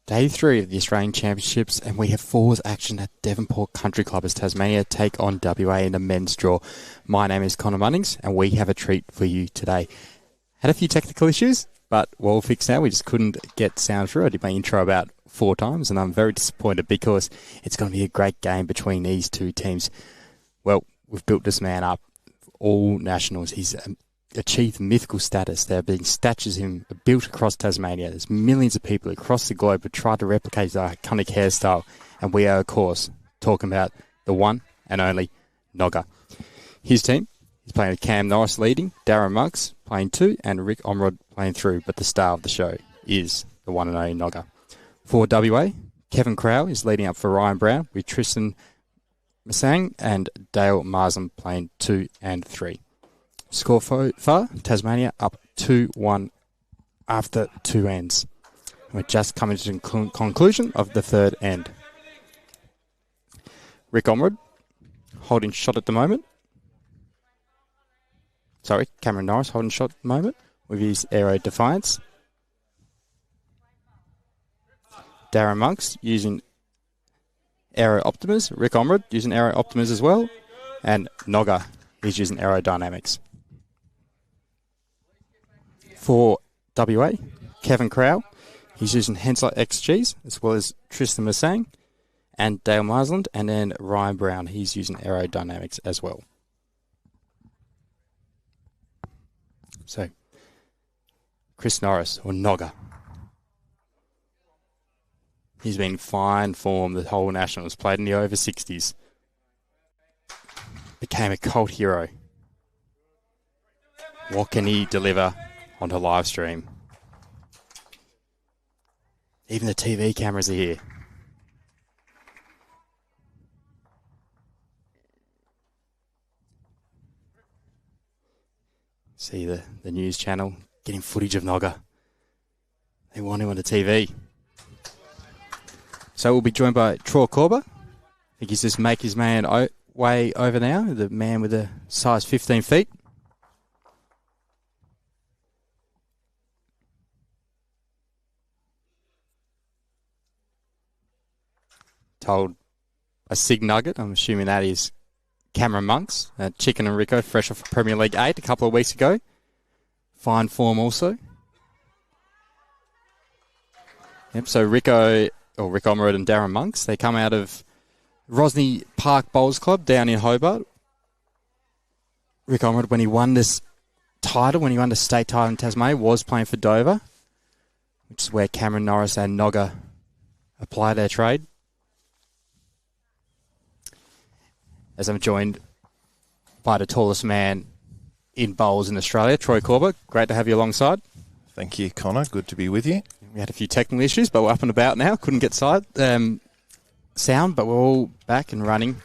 Day 3 of the Australian Championships, and we have fours action at Devonport Country Club as Tasmania take on WA in a men's draw. My name is Connor Munnings, and we have a treat for you today. Had a few technical issues, but we're all fixed now. We just couldn't get sound through. I did my intro about 4 times, and I'm very disappointed because it's going to be a great game between these two teams. Well, we've built this man up, all nationals. He's achieved mythical status. There have been statues of him built across Tasmania. There's millions of people across the globe who try to replicate his iconic hairstyle. And we are, of course, talking about the one and only Nogga. His team, he's playing with Cam Norris leading, Darren Monks playing 2, and Rick Omrod playing 3. But the star of the show is the one and only Nogga. For WA, Kevin Crowell is leading up for Ryan Brown with Tristan Masang and Dale Marsden playing 2 and 3. Score far, Tasmania up 2-1 after 2 ends. We're just coming to the conclusion of the 3rd end. Rick Omrod holding shot at the moment. Sorry, Cameron Norris holding shot at the moment with his Aero Defiance. Darren Monks using Aero Optimus. Rick Omrod using Aero Optimus as well. And Nogga is using Aerodynamics. For WA, Kevin Crowell, he's using Hensler XGs as well as Tristan Masang and Dale Marsland, and then Ryan Brown, he's using Aerodynamics as well. So, Chris Norris, or Nogga. He's been in fine form the whole Nationals, played in the over 60s. Became a cult hero. What can he deliver on the live stream? Even the TV cameras are here. See the news channel getting footage of Nogga. They want him on the TV. So we'll be joined by Troy Corber. I think he's just make his man way over now, the man with the size 15 feet. Told a Sig Nugget, I'm assuming that is Cameron Monks, Chicken and Rico, fresh off Premier League 8 a couple of weeks ago. Fine form also. Yep, so Rick Omrod and Darren Monks, they come out of Rosny Park Bowls Club down in Hobart. Rick Omrod, when he won this title, when he won the state title in Tasmania, was playing for Dover, which is where Cameron Norris and Nogga apply their trade. As I'm joined by the tallest man in bowls in Australia, Troy Corber. Great to have you alongside. Thank you, Connor. Good to be with you. We had a few technical issues, but we're up and about now. Couldn't get sound, but we're all back and running.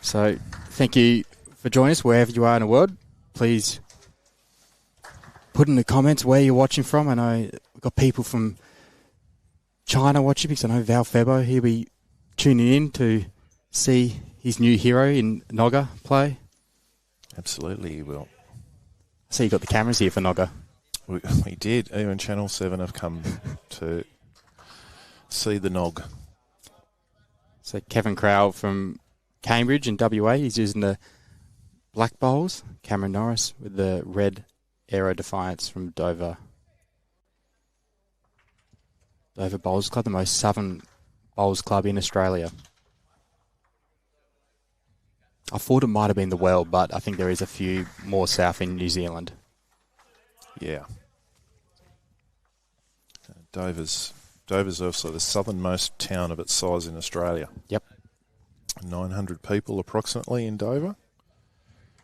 So thank you for joining us wherever you are in the world. Please put in the comments where you're watching from. I know we've got people from China watching because I know Val Febo, he'll be tuning in to see his new hero in Nogga play. Absolutely, he will. So you got the cameras here for Nogga. We did. Even Channel 7 have come to see the Nog. So Kevin Crowell from Cambridge in WA, he's using the black bowls. Cameron Norris with the red Aero Defiance from Dover. Dover Bowls Club, the most southern bowls club in Australia. I thought it might have been the Well, but I think there is a few more south in New Zealand. Yeah. Dover's also the southernmost town of its size in Australia. Yep. 900 people approximately in Dover.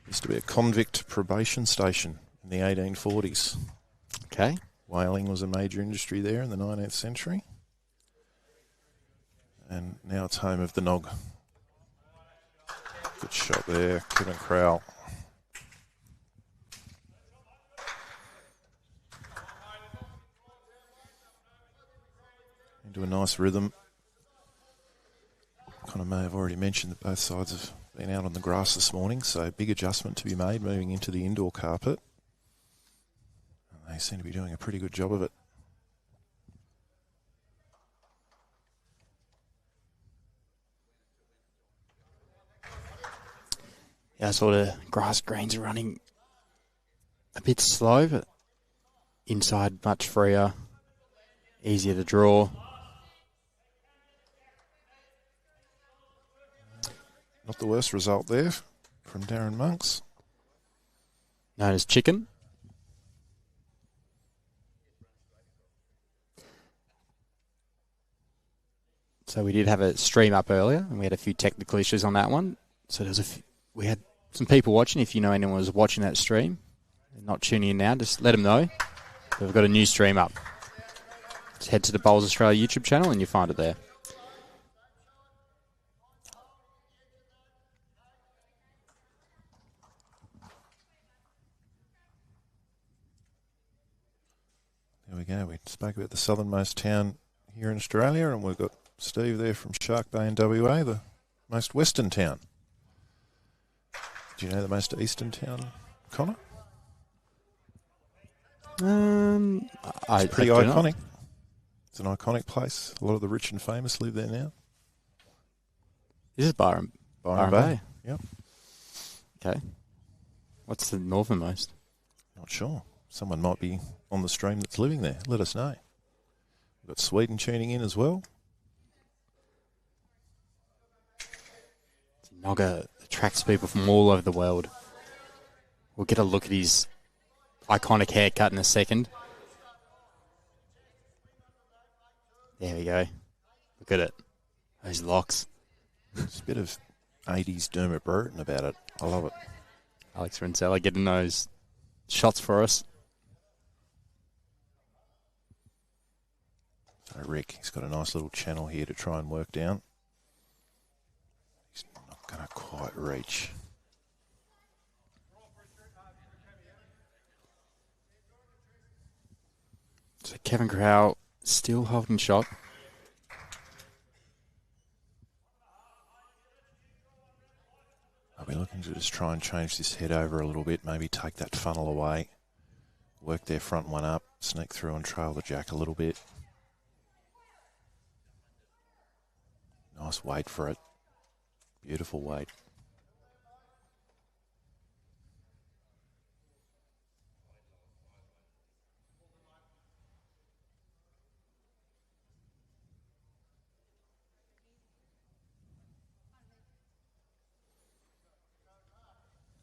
Used to be a convict probation station in the 1840s. Okay. Whaling was a major industry there in the 19th century. And now it's home of the Nog. Good shot there, Kevin Crowell. Into a nice rhythm. Kind of may have already mentioned that both sides have been out on the grass this morning, so big adjustment to be made moving into the indoor carpet. And they seem to be doing a pretty good job of it. Our sort of grass greens are running a bit slow, but inside much freer, easier to draw. Not the worst result there from Darren Monks. Known as Chicken. So we did have a stream up earlier, and we had a few technical issues on that one. So we had some people watching. If you know anyone was watching that stream, they're not tuning in now, just let them know. We've got a new stream up. Just head to the Bowls Australia YouTube channel, and you'll find it there. There we go. We spoke about the southernmost town here in Australia, and we've got Steve there from Shark Bay in WA, the most western town. Do you know the most eastern town, Connor? It's pretty iconic. It's an iconic place. A lot of the rich and famous live there now. This is Byron Bay. Yep. Okay. What's the northernmost? Not sure. Someone might be on the stream that's living there. Let us know. We've got Sweden tuning in as well. Nogga attracts people from all over the world. We'll get a look at his iconic haircut in a second. There we go. Look at it. Those locks. There's a bit of 80s Dermot Brereton about it. I love it. Alex Rinsella getting those shots for us. So Rick, he's got a nice little channel here to try and work down. He's not going to quite reach. So Kevin Crow still holding shot. I'll be looking to just try and change this head over a little bit, maybe take that funnel away, work their front one up, sneak through and trail the jack a little bit. Nice weight for it. Beautiful weight.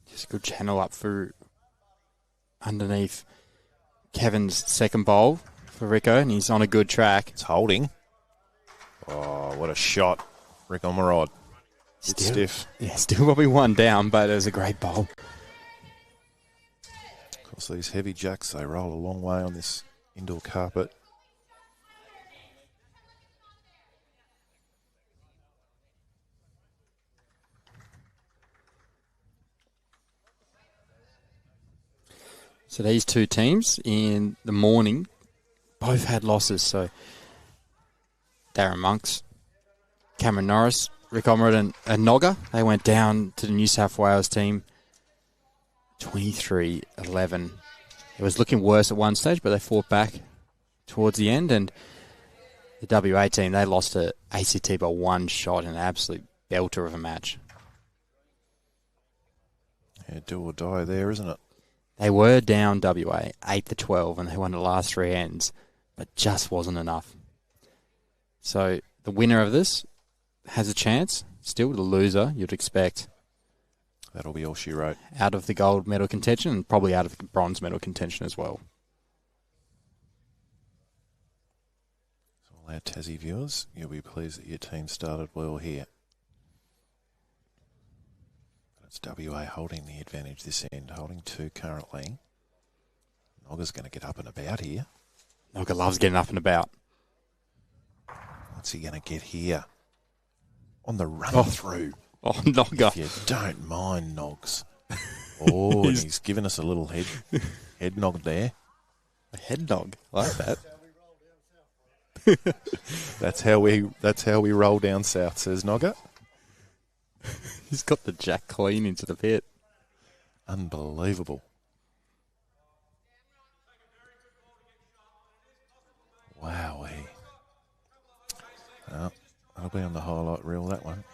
Just a good channel up for underneath Kevin's second bowl for Rico, and he's on a good track. It's holding. Oh, what a shot. Rick on the rod. It's stiff. Yeah, still probably one down, but it was a great bowl. Of course, these heavy jacks, they roll a long way on this indoor carpet. So these two teams in the morning both had losses. So Darren Monks, Cameron Norris, Rick Omerod and Nogga, they went down to the New South Wales team 23-11. It was looking worse at one stage, but they fought back towards the end. And the WA team, they lost to ACT by one shot in an absolute belter of a match. Yeah, do or die there, isn't it? They were down WA 8-12, and they won the last three ends, but just wasn't enough. So the winner of this has a chance. Still the loser, you'd expect. That'll be all she wrote. Out of the gold medal contention and probably out of the bronze medal contention as well. So all our Tassie viewers, you'll be pleased that your team started well here. It's WA holding the advantage this end, holding two currently. Nogga's going to get up and about here. Nogga loves getting up and about. What's he going to get here? On the run through. Oh, Nogga. If you don't mind, Nogs. Oh, and he's given us a little head nog there. A head nog. I like that. That's how we roll down south, says Nogga. He's got the jack clean into the pit. Unbelievable. Wowee. Oh, that'll be on the highlight reel, that one.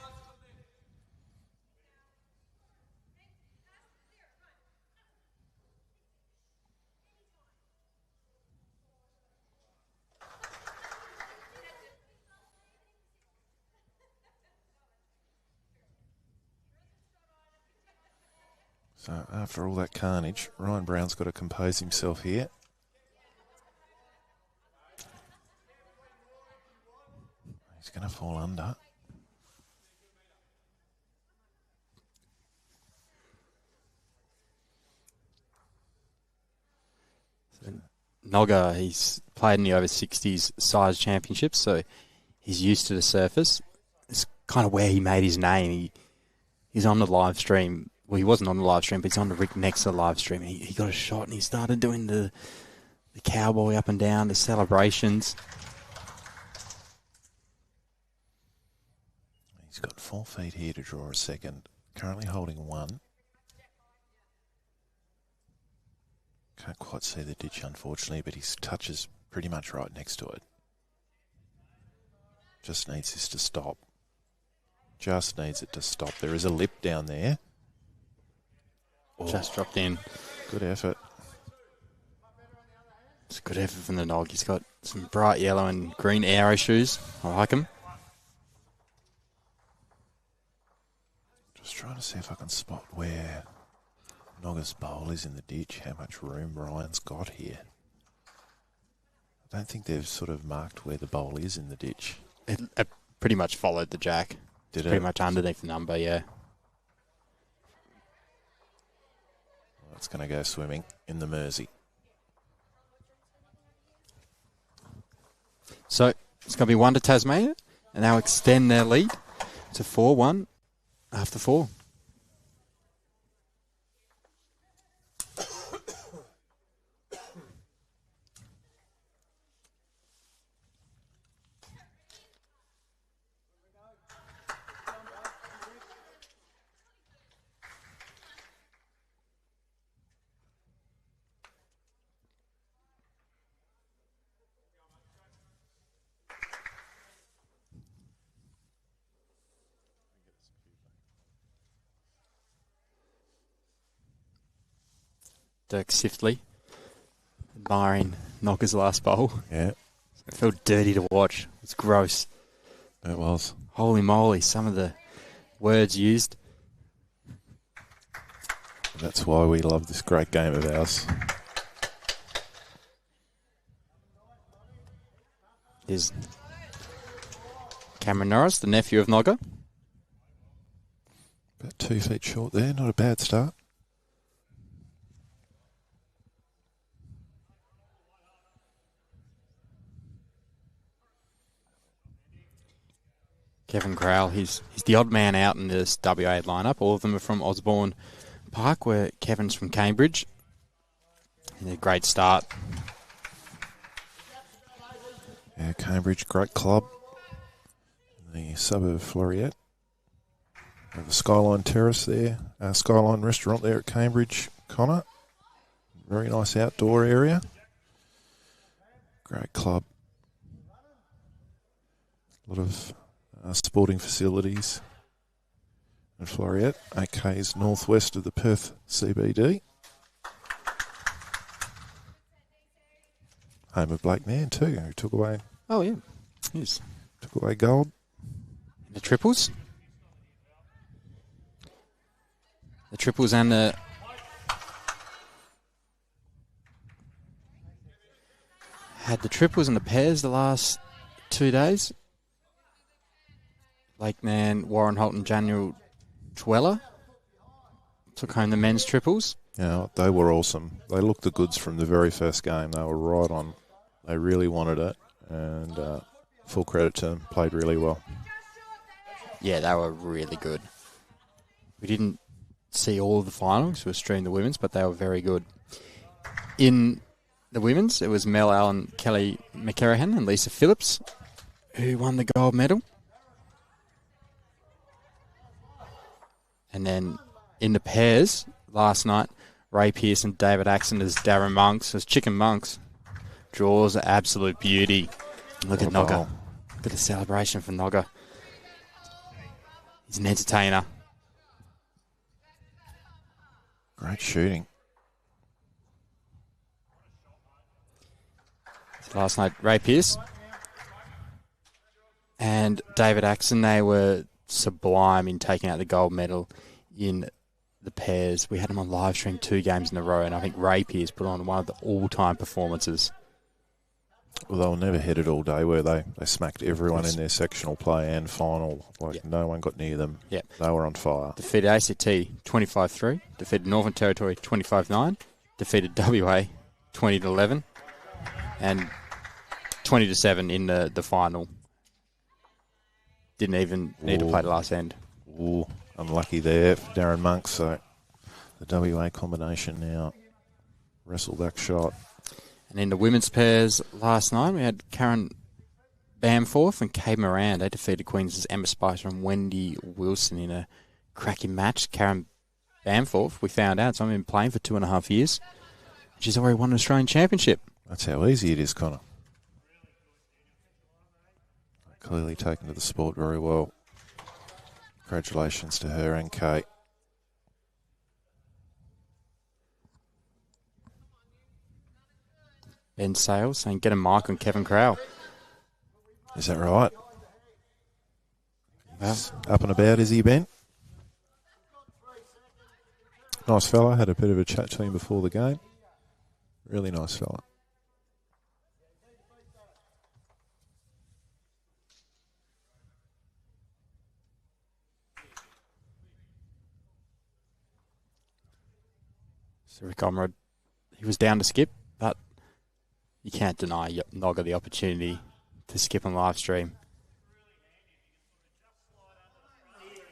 So after all that carnage, Ryan Brown's got to compose himself here. He's going to fall under. Nogga, he's played in the over 60s size championships, so he's used to the surface. It's kind of where he made his name. He's on the live stream. Well, he wasn't on the live stream, but he's on the rig next to the live stream. He got a shot and he started doing the cowboy up and down, the celebrations. He's got 4 feet here to draw a second. Currently holding 1. Can't quite see the ditch, unfortunately, but his touch is pretty much right next to it. Just needs this to stop. Just needs it to stop. There is a lip down there. Just dropped in. Good effort. It's a good effort from the Nog. He's got some bright yellow and green arrow shoes. I like them. Just trying to see if I can spot where Nogga's bowl is in the ditch, how much room Ryan's got here. I don't think they've sort of marked where the bowl is in the ditch. It pretty much followed the jack. Did it? Pretty much underneath the number, yeah. Well, it's going to go swimming in the Mersey. So it's going to be 1 to Tasmania, and they'll extend their lead to 4-1 after 4. Dirk Siftley admiring Nogga's last bowl. Yeah. It felt dirty to watch. It's gross. It was. Holy moly, some of the words used. That's why we love this great game of ours. Here's Cameron Norris, the nephew of Nogga. About 2 feet short there, not a bad start. Kevin Crowell, he's the odd man out in this WA lineup. All of them are from Osborne Park, where Kevin's from Cambridge. And a great start. Yeah, Cambridge, great club. The suburb of Floreat. The Skyline Terrace there, Skyline Restaurant there at Cambridge, Connor. Very nice outdoor area. Great club. A lot of sporting facilities in Floreat, 8 k's northwest of the Perth CBD. Home of Blake Mann too, who took away. Oh yeah, yes. Took away gold. The triples. The triples and the had the triples and the pairs the last 2 days. Lakeman, Warren Holt and Daniel Tweller took home the men's triples. Yeah, they were awesome. They looked the goods from the very first game. They were right on. They really wanted it, and full credit to them. Played really well. Yeah, they were really good. We didn't see all of the finals. We streamed the women's, but they were very good. In the women's, it was Mel Allen, Kelly McCarahan and Lisa Phillips who won the gold medal. And then in the pairs last night, Ray Pearce and David Axon as Darren Monks, as Chicken Monks. Draws are absolute beauty. Look at Nogga. Look at the celebration for Nogga. He's an entertainer. Great shooting. So last night, Ray Pearce and David Axon, they were sublime in taking out the gold medal in the pairs. We had them on live stream 2 games in a row, and I think Rapier's put on one of the all-time performances. Well, they were never headed all day, were they? They smacked everyone in their sectional play and final. No one got near them. Yep. They were on fire. Defeated ACT 25-3, defeated Northern Territory 25-9, defeated WA 20-11, and 20-7 in the final. Didn't even need to play the last end. Ooh, unlucky there for Darren Monk. So the WA combination now wrestle back shot. And in the women's pairs last night, we had Karen Bamforth and Kay Moran. They defeated Queens' Emma Spicer and Wendy Wilson in a cracking match. Karen Bamforth, we found out, so I've been playing for 2.5 years. She's already won an Australian Championship. That's how easy it is, Connor. Clearly taken to the sport very well. Congratulations to her and Kate. Ben Sales saying, get a mic on Kevin Crowell. Is that right? Well, up and about, is he, Ben? Nice fella. Had a bit of a chat to him before the game. Really nice fella. So Rick Omrod, he was down to skip, but you can't deny Nogga the opportunity to skip on live stream.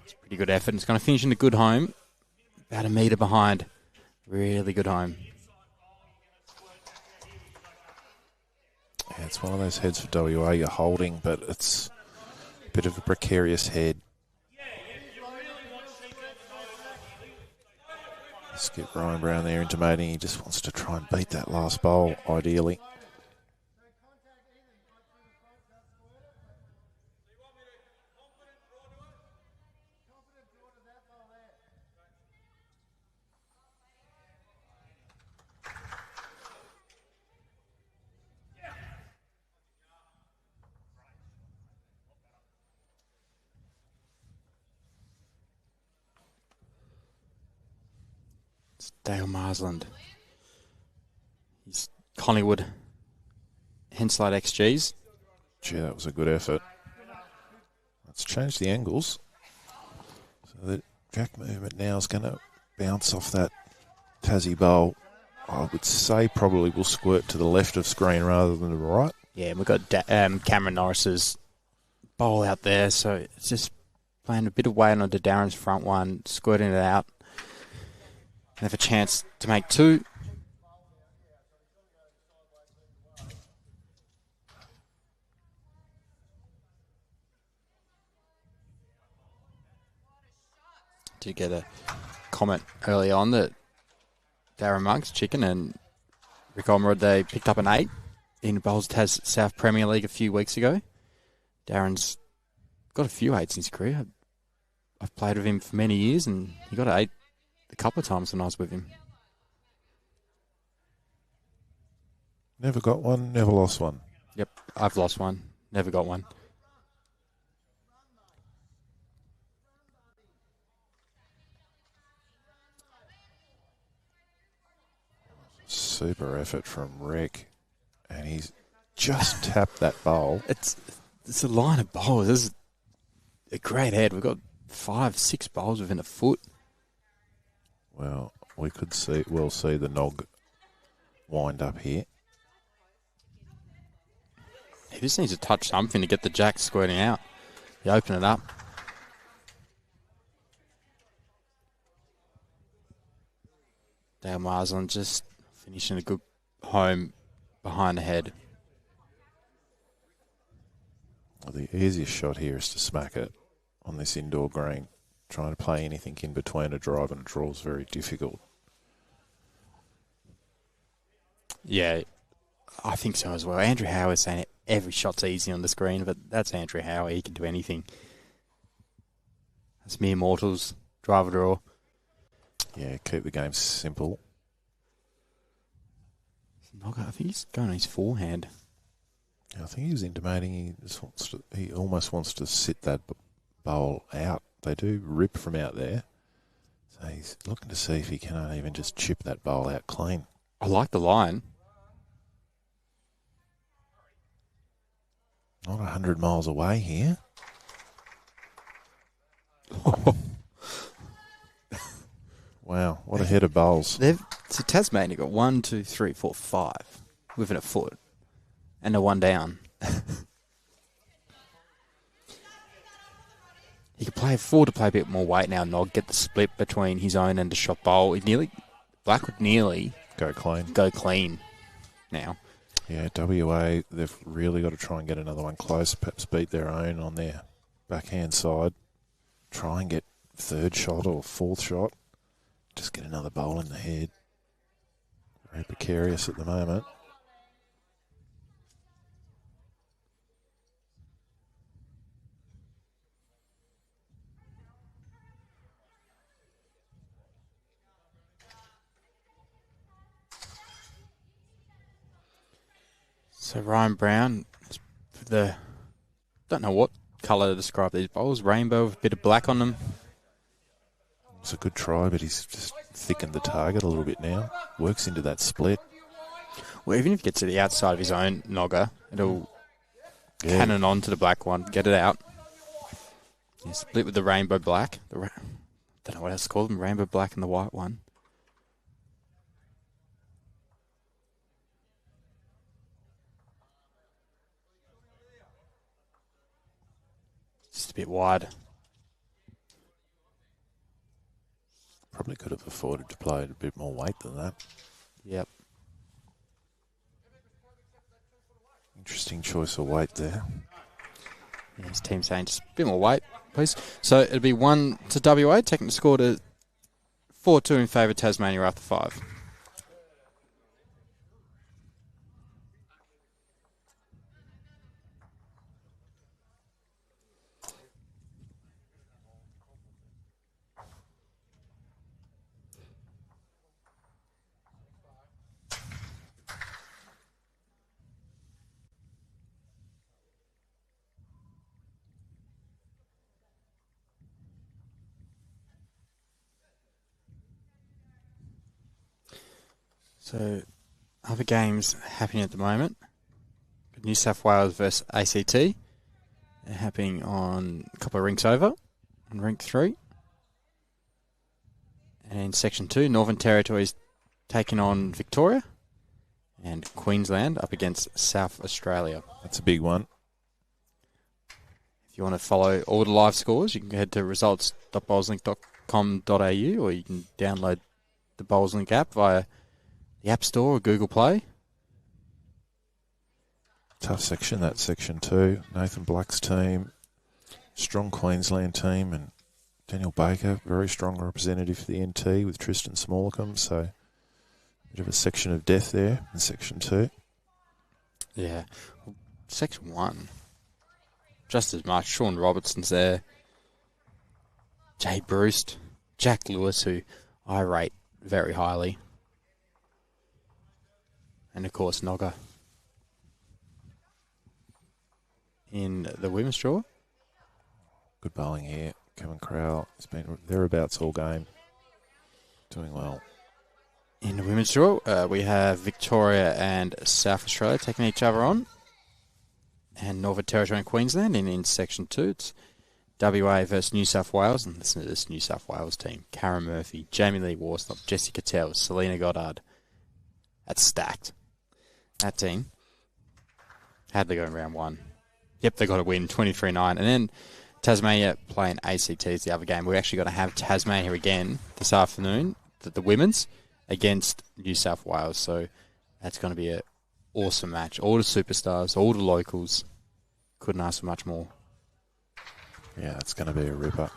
It's a pretty good effort. It's going to finish in a good home. About a metre behind. Really good home. Yeah, it's one of those heads for WA you're holding, but it's a bit of a precarious head. Skip Ryan Brown there intimating he just wants to try and beat that last bowl, ideally. Dale Marsland. He's Collingwood Henslide XGs. Gee, that was a good effort. Let's change the angles. So the jack movement now is going to bounce off that Tassie bowl. I would say probably will squirt to the left of screen rather than the right. Yeah, we've got Cameron Norris's bowl out there, so it's just playing a bit of weight onto Darren's front one, squirting it out. Have a chance to make 2. Did get a comment early on that Darren Monk's chicken and Rick Omrod, they picked up an 8 in the Bowls TAS South Premier League a few weeks ago. Darren's got a few 8s in his career. I've played with him for many years and he got an 8 a couple of times when I was with him. Never got one, never lost one. Yep, I've lost one. Never got one. Super effort from Rick. And he's just tapped that bowl. It's a line of bowls. This is a great head. We've got 5, 6 bowls within a foot. Well, we could see the Nog wind up here. He just needs to touch something to get the jack squirting out. You open it up. Dale Marsland just finishing a good home behind the head. Well, the easiest shot here is to smack it on this indoor green. Trying to play anything in between a drive and a draw is very difficult. Yeah, I think so as well. Andrew Howard's saying every shot's easy on the screen, but that's Andrew Howard. He can do anything. That's mere mortals. Drive or draw. Yeah, keep the game simple. I think he's going on his forehand. I think he was intimating he almost wants to sit that bowl out. They do rip from out there. So He's looking to see if he can even just chip that bowl out clean. I like the line. Not 100 miles away here. Wow, what a head of bowls. So Tasmania got 1, 2, 3, 4, 5 within a foot, and a one down. He could afford to play a bit more weight now, Nog, get the split between his own and the shot bowl. Black would nearly go clean now. Yeah, WA, they've really got to try and get another one close, perhaps beat their own on their backhand side. Try and get third shot or fourth shot. Just get another bowl in the head. Very precarious at the moment. So Ryan Brown, don't know what colour to describe these bowls. Rainbow with a bit of black on them. It's a good try, but he's just thickened the target a little bit now. Works into that split. Well, even if he gets to the outside of his own nogger, it'll cannon on to the black one, get it out. Yeah, split with the rainbow black. Don't know what else to call them, rainbow black and the white one. Just a bit wide. Probably could have afforded to play a bit more weight than that. Yep. Interesting choice of weight there. Yeah, his team saying just a bit more weight, please. So it'll be 1 to WA, taking the score to 4-2 in favour of Tasmania after 5. So, other games happening at the moment. New South Wales versus ACT. They're happening on a couple of rinks over, on rink 3. And in Section 2, Northern Territory's taking on Victoria. And Queensland up against South Australia. That's a big one. If you want to follow all the live scores, you can head to results.bowlslink.com.au or you can download the BowlsLink app via the App Store or Google Play. Tough section, that Section 2. Nathan Black's team, strong Queensland team, and Daniel Baker, very strong representative for the NT with Tristan Smallcombe, so a bit of a section of death there in Section 2. Yeah. Section 1, just as much. Sean Robertson's there. Jay Bruce, Jack Lewis, who I rate very highly. And, of course, Nogga. In the women's draw. Good bowling here. Kevin Crowell has been thereabouts all game. Doing well. In the women's draw, we have Victoria and South Australia taking each other on. And Northern Territory and Queensland. And in Section 2, it's WA versus New South Wales. And listen to this New South Wales team. Karen Murphy, Jamie Lee Warstop, Jessica Tell, Selena Goddard. That's stacked. That team. How'd they go in round 1? Yep, they got to win 23-9. And then Tasmania playing ACT is the other game. We're actually going to have Tasmania here again this afternoon, the women's, against New South Wales. So that's going to be an awesome match. All the superstars, all the locals. Couldn't ask for much more. Yeah, it's going to be a ripper.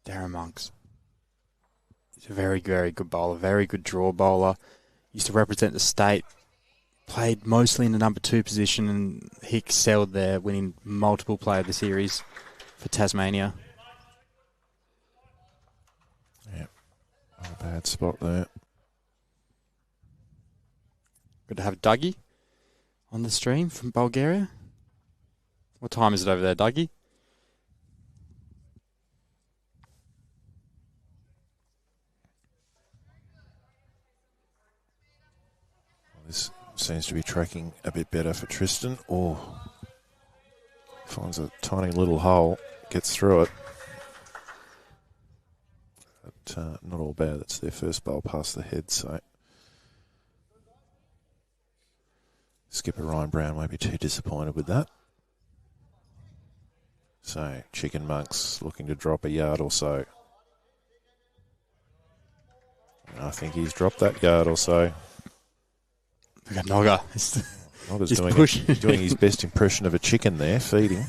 Darren Monks. He's a very, very good bowler, very good draw bowler. Used to represent the state. Played mostly in the number 2 position, and he excelled there, winning multiple Player of the Series for Tasmania. Yeah, not a bad spot there. Good to have Dougie on the stream from Bulgaria. What time is it over there, Dougie? This seems to be tracking a bit better for Tristan. Oh, finds a tiny little hole, gets through it. But not all bad. That's their first bowl past the head, so skipper Ryan Brown won't be too disappointed with that. So Chicken Monks looking to drop a yard or so. And I think he's dropped that yard or so. Look at Nogga. Nogga's doing his best impression of a chicken there, feeding.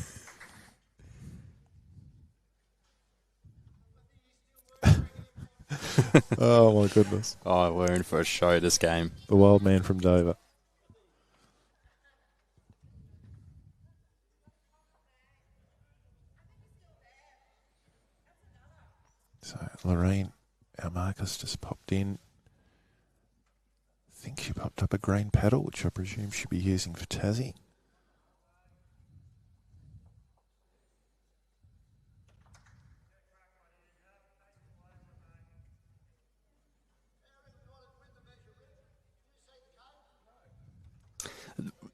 Oh, my goodness. Oh, we're in for a show this game. The wild man from Dover. So, Lorraine, our Marcus, just popped in. I think she popped up a green paddle, which I presume she'll be using for Tassie.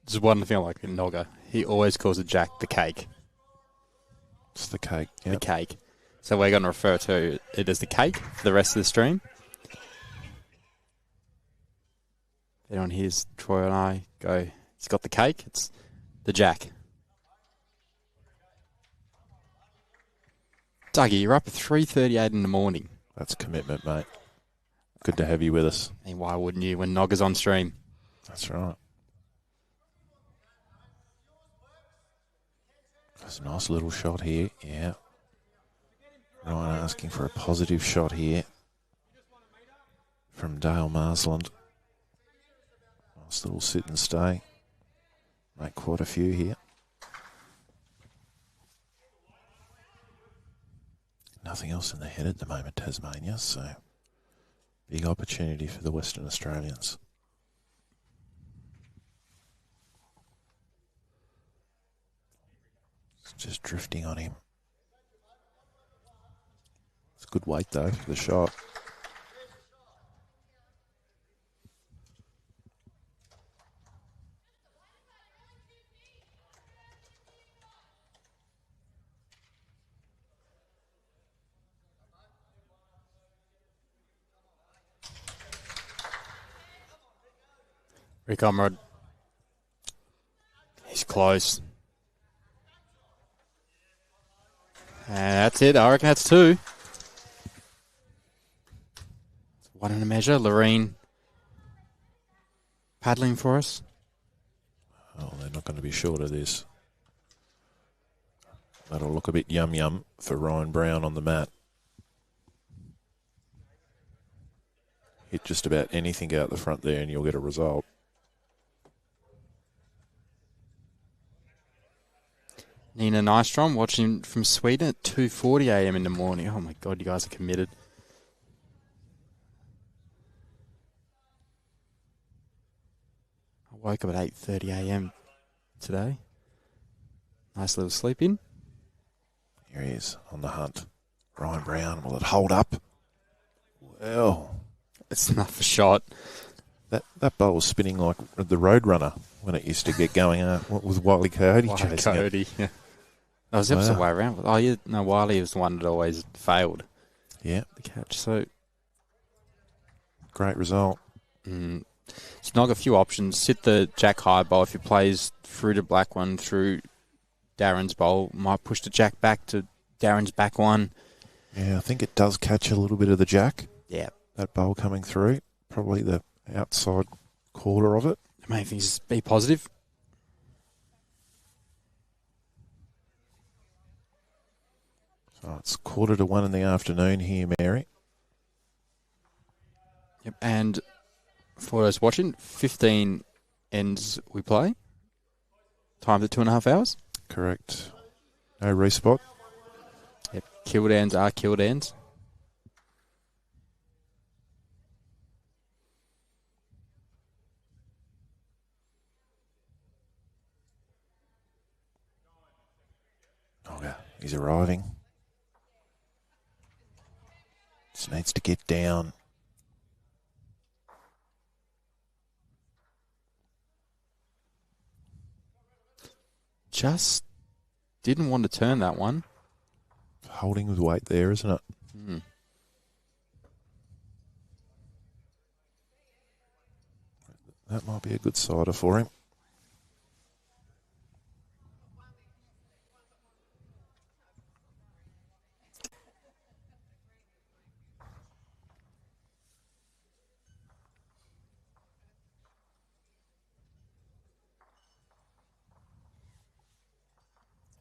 There's one thing I like in Nogga. He always calls it Jack the cake. It's the cake, yeah. The cake. So we're going to refer to it as the cake for the rest of the stream. Everyone hears Troy and I go, he's got the cake. It's the Jack. Dougie, you're up at 3:38 in the morning. That's commitment, mate. Good to have you with us. And why wouldn't you when Nogga's on stream? That's right. That's a nice little shot here, yeah. Ryan asking for a positive shot here from Dale Marsland. Nice little sit and stay. Make quite a few here. Nothing else in the head at the moment, Tasmania, so big opportunity for the Western Australians. It's just drifting on him. It's good weight though for the shot. Rick Omrod. He's close. And that's it. I reckon that's 2. One in a measure. Loreen paddling for us. Oh, they're not going to be short of this. That'll look a bit yum-yum for Ryan Brown on the mat. Hit just about anything out the front there and you'll get a result. Nina Nystrom watching from Sweden at 2:40 a.m. in the morning. Oh my God, you guys are committed. I woke up at 8:30 a.m. today. Nice little sleep in. Here he is on the hunt. Ryan Brown, will it hold up? Well, it's enough a shot. That bowl was spinning like the Roadrunner when it used to get going with Wiley Coyote chasing it. Yeah. That was the opposite way around. Oh, yeah, no, Wiley was the one that always failed. Yeah. The catch. So, great result. It's not a few options. Sit the Jack high bowl. If he plays through the black one, through Darren's bowl, might push the Jack back to Darren's back one. Yeah, I think it does catch a little bit of the Jack. Yeah. That bowl coming through. Probably the outside quarter of it. The main thing is be positive. So it's 1:45 in the afternoon here, Mary. Yep, and for those watching, 15 ends we play. Times at 2.5 hours. Correct. No respot. Yep, killed ends are killed ends. Okay, he's arriving. Just needs to get down. Just didn't want to turn that one. Holding with weight there, isn't it? Mm. That might be a good sider for him.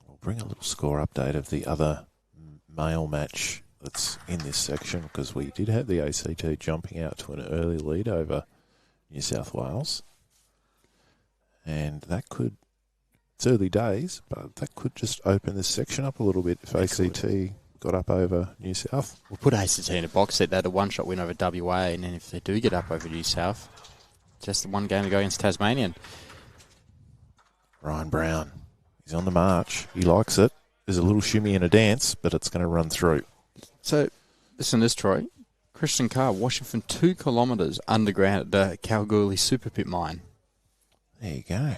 We'll bring a little score update of the other male match that's in this section, because we did have the ACT jumping out to an early lead over New South Wales. And that could, it's early days, but that could just open this section up a little bit if ACT got up over New South. We'll put ACT in a box set. They had a one-shot win over WA, and then if they do get up over New South, just the one game to go against Tasmanian. Ryan Brown, he's on the march. He likes it. There's a little shimmy and a dance, but it's going to run through. So, listen to this, Troy. Christian Carr washing from 2 kilometres underground at the Kalgoorlie Super Pit mine. There you go.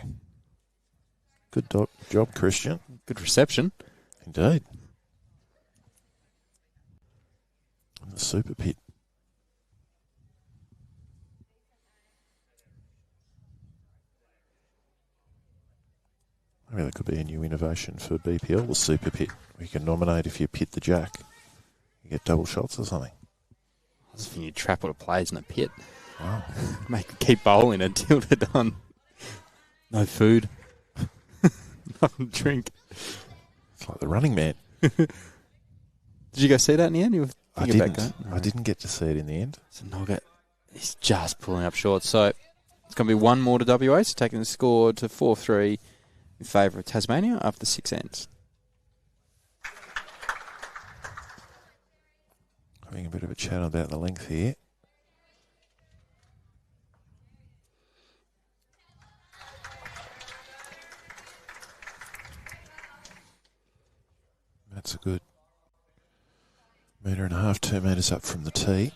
Good job, Christian. Good reception. Indeed. In the Super Pit. Maybe that could be a new innovation for BPL, the Super Pit. We can nominate if you pit the jack. You get double shots or something. I was thinking you trap all the players in the pit. Wow. Make them keep bowling until they're done. No food. Nothing to drink. It's like the Running Man. Did you go see that in the end? You were I thinking didn't. about going? I didn't get to see it in the end. So Nogga, he's just pulling up short. So it's going to be one more to WA, so taking the score to 4-3 in favour of Tasmania after 6 ends. Having a bit of a chat about the length here. That's a good 1.5 meters, 2 metres up from the tee.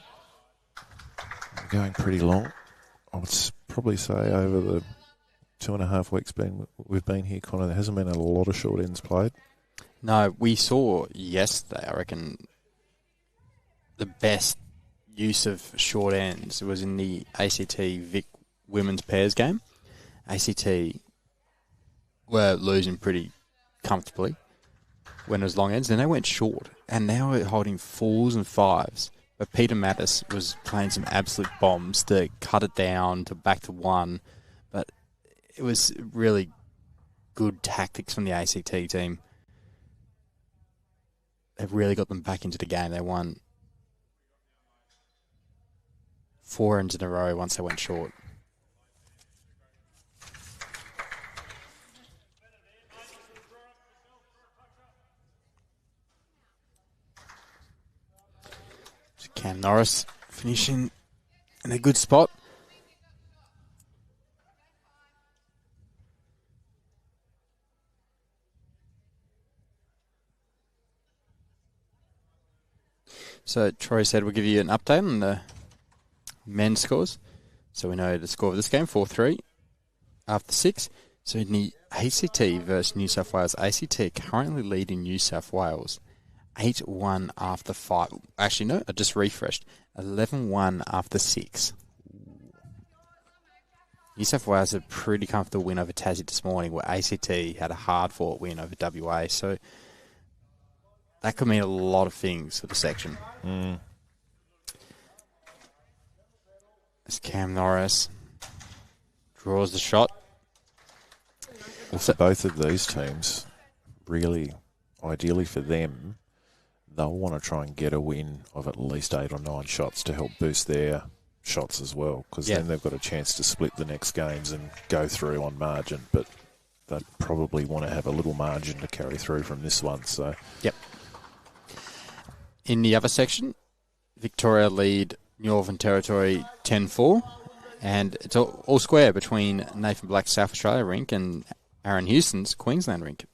We're going pretty long. I would probably say over the 2.5 weeks we've been here, Connor, there hasn't been a lot of short ends played. No, we saw yesterday, I reckon, the best use of short ends was in the ACT Vic women's pairs game. ACT were losing pretty comfortably when it was long ends, then they went short, and now we're holding 4s and 5s. But Peter Mattis was playing some absolute bombs to cut it down to back to 1. But it was really good tactics from the ACT team. They've really got them back into the game. They won 4 ends in a row once they went short. Cam Norris finishing in a good spot. So Troy said we'll give you an update on the men's scores. So we know the score of this game, 4-3 after 6. So in the ACT versus New South Wales, ACT currently leading New South Wales 8-1 after 5. Actually, no, I just refreshed. 11-1 after 6. New South Wales had a pretty comfortable win over Tassie this morning, where ACT had a hard-fought win over WA. So that could mean a lot of things for the section. As Cam Norris draws the shot. Well, for both of these teams, really, ideally for them, they'll want to try and get a win of at least 8 or 9 shots to help boost their shots as well, because then they've got a chance to split the next games and go through on margin. But they'd probably want to have a little margin to carry through from this one. So, yep. In the other section, Victoria lead Northern Territory 10-4, and it's all square between Nathan Black's South Australia rink and Aaron Houston's Queensland rink.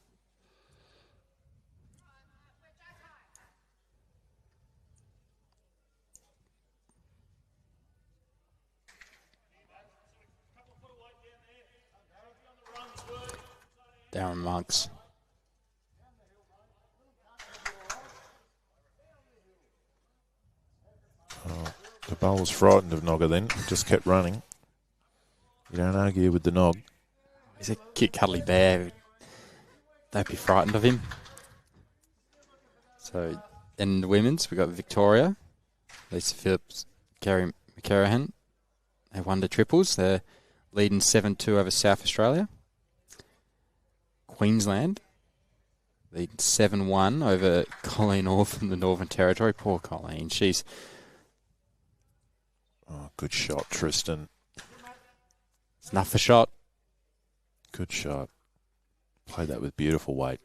Darren Monks. Oh, the bowl was frightened of Nogger then, just kept running. You don't argue with the Nog. He's a cute cuddly bear. Don't be frightened of him. So, in the women's, we've got Victoria, Lisa Phillips, Kerry McCarahan. They won the triples. They're leading 7-2 over South Australia. Queensland leading 7-1 over Colleen Orr from the Northern Territory. Poor Colleen. She's... Oh, good shot, Tristan. Snuff a shot. Good shot. Played that with beautiful weight.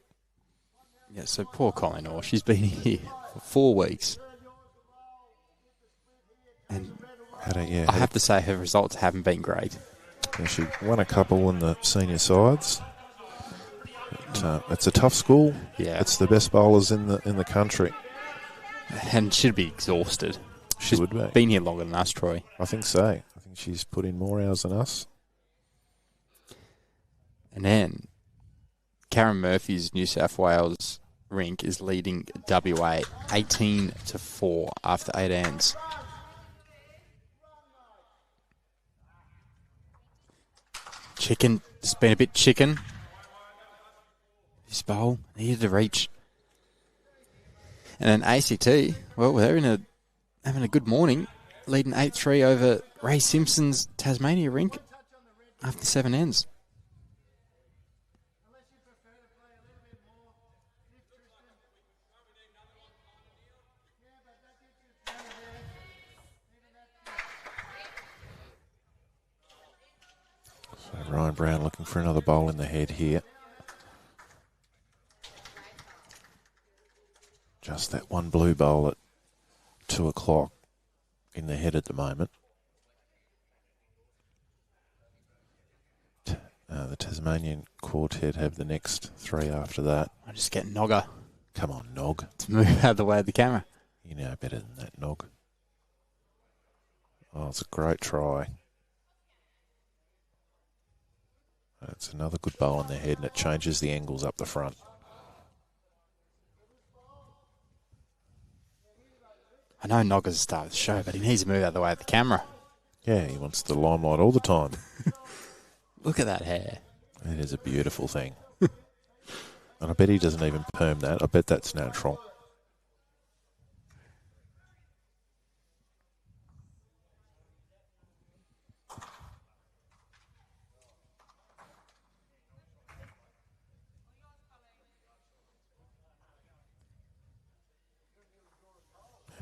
Yeah, so poor Colleen Orr. She's been here for 4 weeks. And I have to say her results haven't been great. Yeah, she won a couple in the senior sides. But, it's a tough school. Yeah. It's the best bowlers in the country. And she'd be exhausted. She would be. Been here longer than us, Troy. I think so. I think she's put in more hours than us. And then Karen Murphy's New South Wales rink is leading WA 18-4 after 8 ends. Chicken. It's been a bit chicken. This bowl needed to reach. And then ACT, well, they're having a good morning, leading 8-3 over Ray Simpson's Tasmania rink after 7 ends. So Ryan Brown looking for another bowl in the head here. Just that one blue bowl at 2 o'clock in the head at the moment. The Tasmanian quartet have the next 3 after that. I just get Nogger. Come on, Nog. To move out of the way of the camera. You know better than that, Nog. Oh, it's a great try. That's another good bowl on their head, and it changes the angles up the front. I know Nogger's the star of the show, but he needs to move out of the way of the camera. Yeah, he wants the limelight all the time. Look at that hair. It is a beautiful thing. And I bet he doesn't even perm that. I bet that's natural.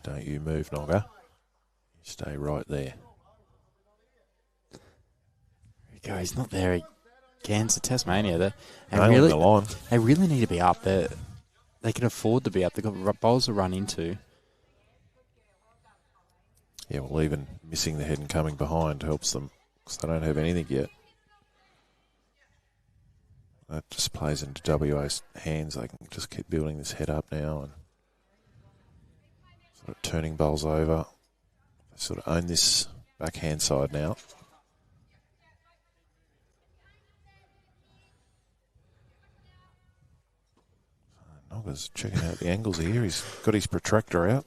Don't you move, Nogger. You stay right there. There we go. He's not there again. It's Tasmania. They really need to be up there. They can afford to be up. They've got bowls to run into. Yeah, well, even missing the head and coming behind helps them because they don't have anything yet. That just plays into WA's hands. They can just keep building this head up now and sort of turning bowls over. They sort of own this backhand side now. Nogger's checking out the angles here. He's got his protractor out,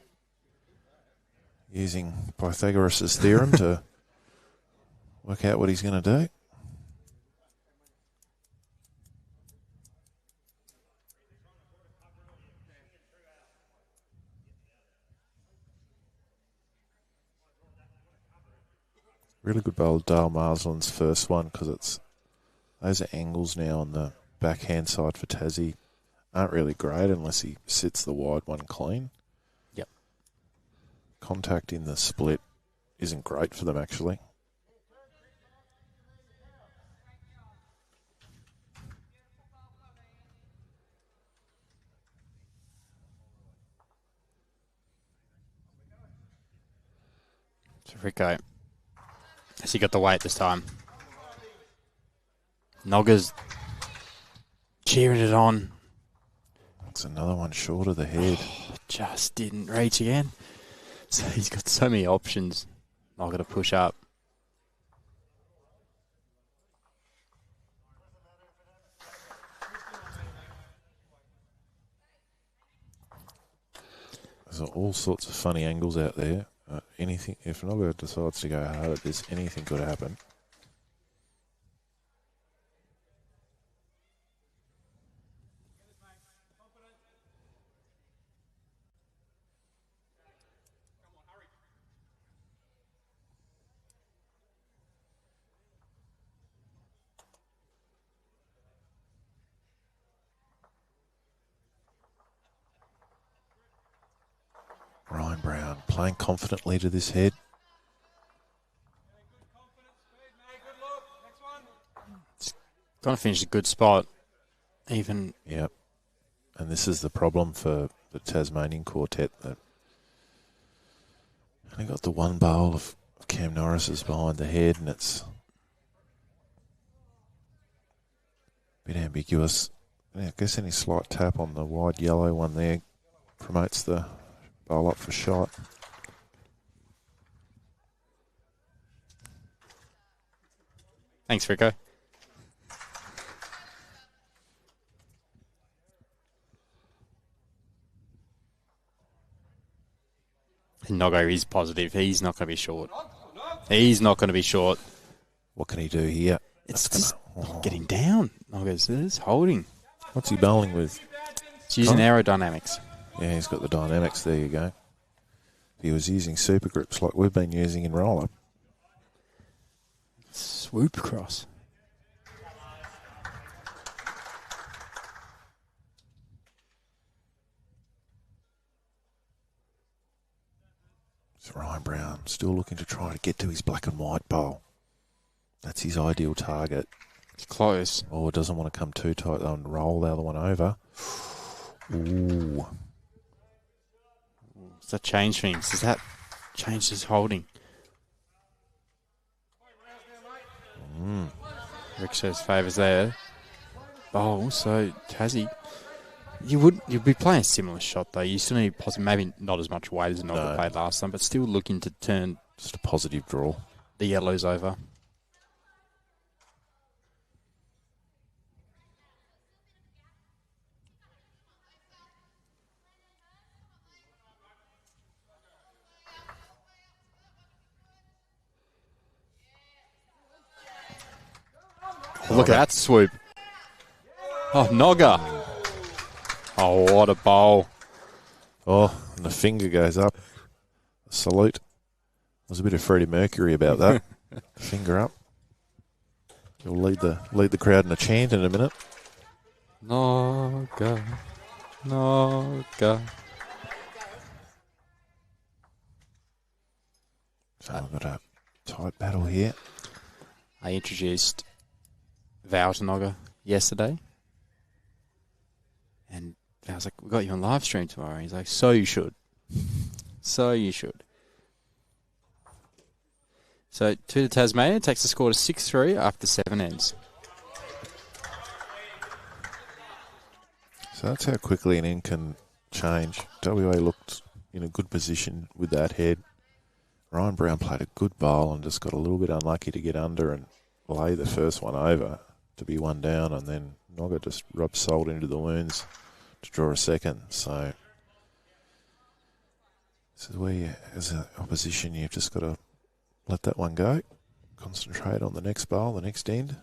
using Pythagoras' theorem to work out what he's going to do. Really good bowl, Dale Marsland's first one, because those are angles now on the backhand side for Tassie. aren't really great unless he sits the wide one clean. Yep. Contact in the split isn't great for them, actually. So Rico, has he got the weight this time? Nogga's cheering it on. It's another one short of the head. Just didn't reach again. So he's got so many options. Nogga to push up. There's all sorts of funny angles out there. Anything, if Nogga decides to go hard at this, anything could happen. Ryan Brown playing confidently to this head. Going to finish a good spot. Even. Yep. And this is the problem for the Tasmanian quartet. That only got the one bowl of Cam Norris's behind the head, and it's a bit ambiguous. Yeah, I guess any slight tap on the wide yellow one there promotes the bowl up for shot. Thanks, Rico. Nogga is positive. He's not going to be short. He's not going to be short. What can he do here? It's just getting down. Nogga's holding. What's he bowling with? It's using aerodynamics. Yeah, he's got the dynamics. There you go. He was using super grips like we've been using in roll-up. Swoop across. So Ryan Brown still looking to try to get to his black and white bowl. That's his ideal target. It's close. Oh, it doesn't want to come too tight though and roll the other one over. Ooh. Does that change things? Does that change his holding? Rick shows favours there. Oh, so Tassie. You'd be playing a similar shot though. You still need possibly maybe not as much weight as Nogga played last time, but still looking to turn just a positive draw. The yellows over. Oh, look at that swoop. Oh, Nogga. Oh, what a bowl. Oh, and the finger goes up. Salute. There's a bit of Freddie Mercury about that. Finger up. He'll lead the crowd in a chant in a minute. Nogga. Nogga. So I've got a tight battle here. I introduced Val to Nogga yesterday. And I was like, we got you on live stream tomorrow. He's like, so you should. So you should. So, to Tasmania takes the score to 6-3 after 7 ends. So that's how quickly an end can change. WA looked in a good position with that head. Ryan Brown played a good bowl and just got a little bit unlucky to get under and lay the first one over to be one down, and then Nogga just rubbed salt into the wounds to draw a second. So this is where you, as an opposition, you've just got to let that one go. Concentrate on the next bowl, the next end.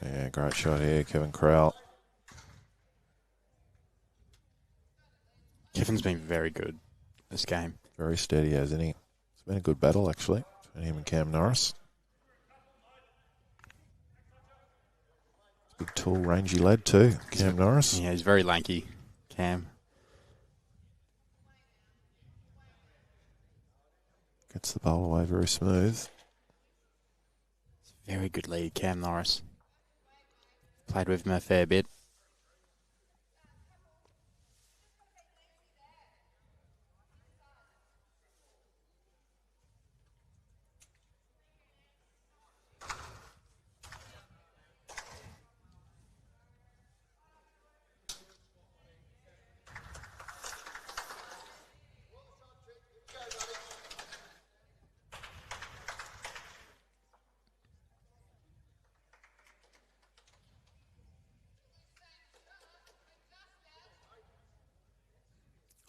Yeah, great shot here, Kevin Crowell. Kevin's been very good this game. Very steady, hasn't he? It's been a good battle, actually, between him and Cam Norris. Big, tall, rangy lad too, Cam Norris. Yeah, he's very lanky, Cam. Gets the bowl away very smooth. Very good lead, Cam Norris. Played with him a fair bit.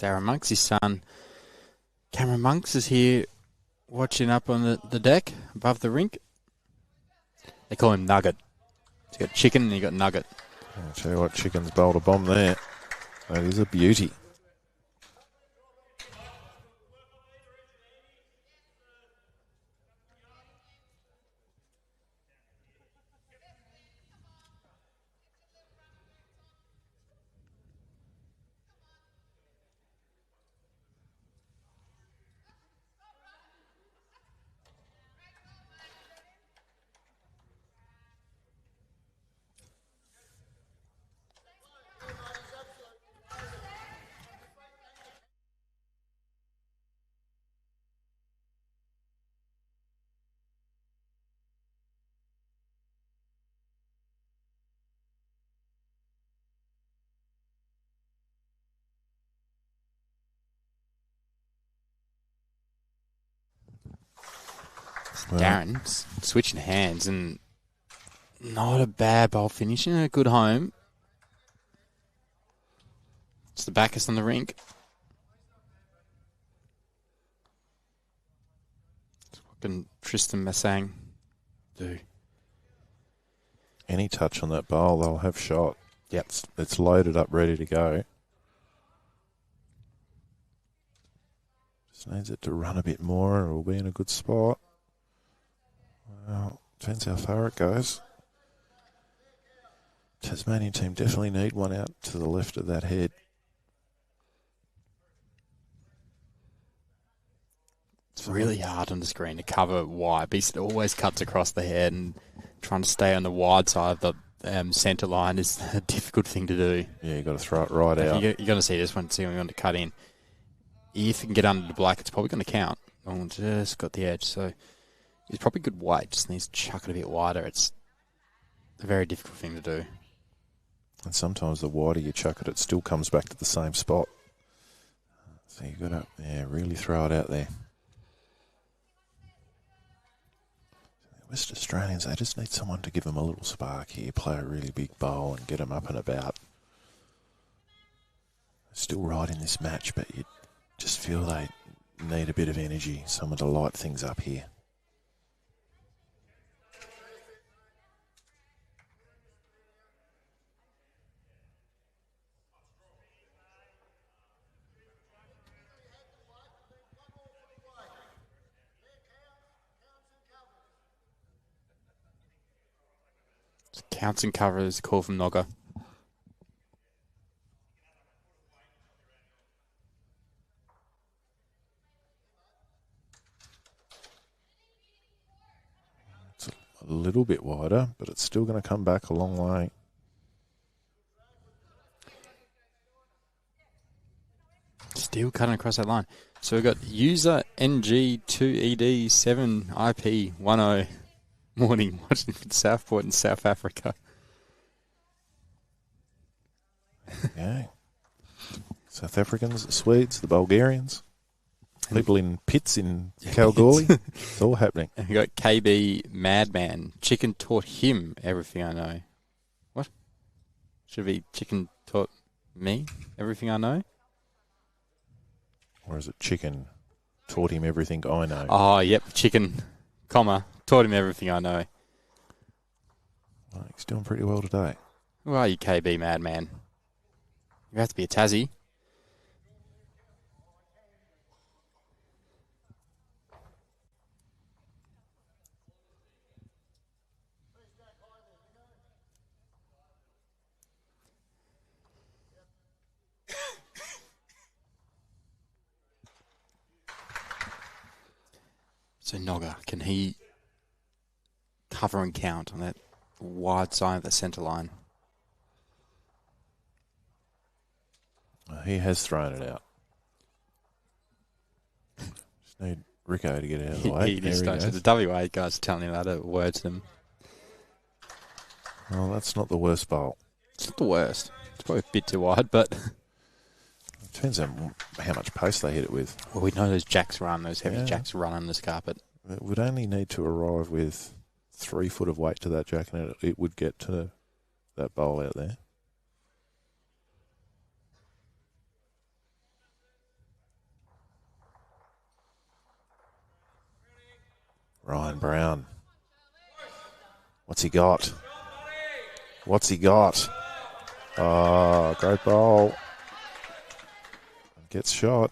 Darren Monks, his son, Cameron Monks, is here watching up on the deck above the rink. They call him Nugget. He's got chicken and he got Nugget. I'll tell you what, Chicken's bowled a bomb there. That is a beauty. Well, Darren switching hands and not a bad bowl finish and a good home. It's the backest on the rink. What can Tristan Massang do? Any touch on that bowl, they'll have shot. Yep. It's loaded up, ready to go. Just needs it to run a bit more and it'll be in a good spot. Well, depends how far it goes. Tasmanian team definitely need one out to the left of that head. It's really hard on the screen to cover wide because it always cuts across the head, and trying to stay on the wide side of the centre line is a difficult thing to do. Yeah, you've got to throw it right out. You're going to see this one, see when you want to cut in. If you can get under the black, it's probably going to count. Oh, just got the edge, so he's probably good weight, just needs to chuck it a bit wider. It's a very difficult thing to do. And sometimes the wider you chuck it still comes back to the same spot. So you've got to really throw it out there. West Australians, they just need someone to give them a little spark here, play a really big bowl and get them up and about. They're still right in this match, but you just feel they need a bit of energy, someone to light things up here. Counts and covers, call from Nogger. It's a little bit wider, but it's still going to come back a long way. Still cutting across that line. So we've got user NG2ED7IP10 morning watching from Southport in South Africa. Yeah. South Africans, the Swedes, the Bulgarians, people in pits in Kalgoorlie. It's all happening. And we got KB Madman. Chicken taught him everything I know. What? Should be chicken taught me everything I know? Or is it chicken taught him everything I know? Oh, yep. Chicken, comma, taught him everything I know. Well, he's doing pretty well today. Who are you, KB madman? You have to be a Tassie. So Nogga, can he cover and count on that wide side of the centre line? He has thrown it out. Just need Rico to get out of the way. He just goes. The WA guys are telling him how to word to them. Well, that's not the worst bowl. It's not the worst. It's probably a bit too wide, but... Depends on how much pace they hit it with. Well, we know those jacks run, those heavy jacks run on this carpet. It would only need to arrive with 3 foot of weight to that jack, and it would get to that bowl out there. Ryan Brown. What's he got? What's he got? Oh, great bowl. Gets shot.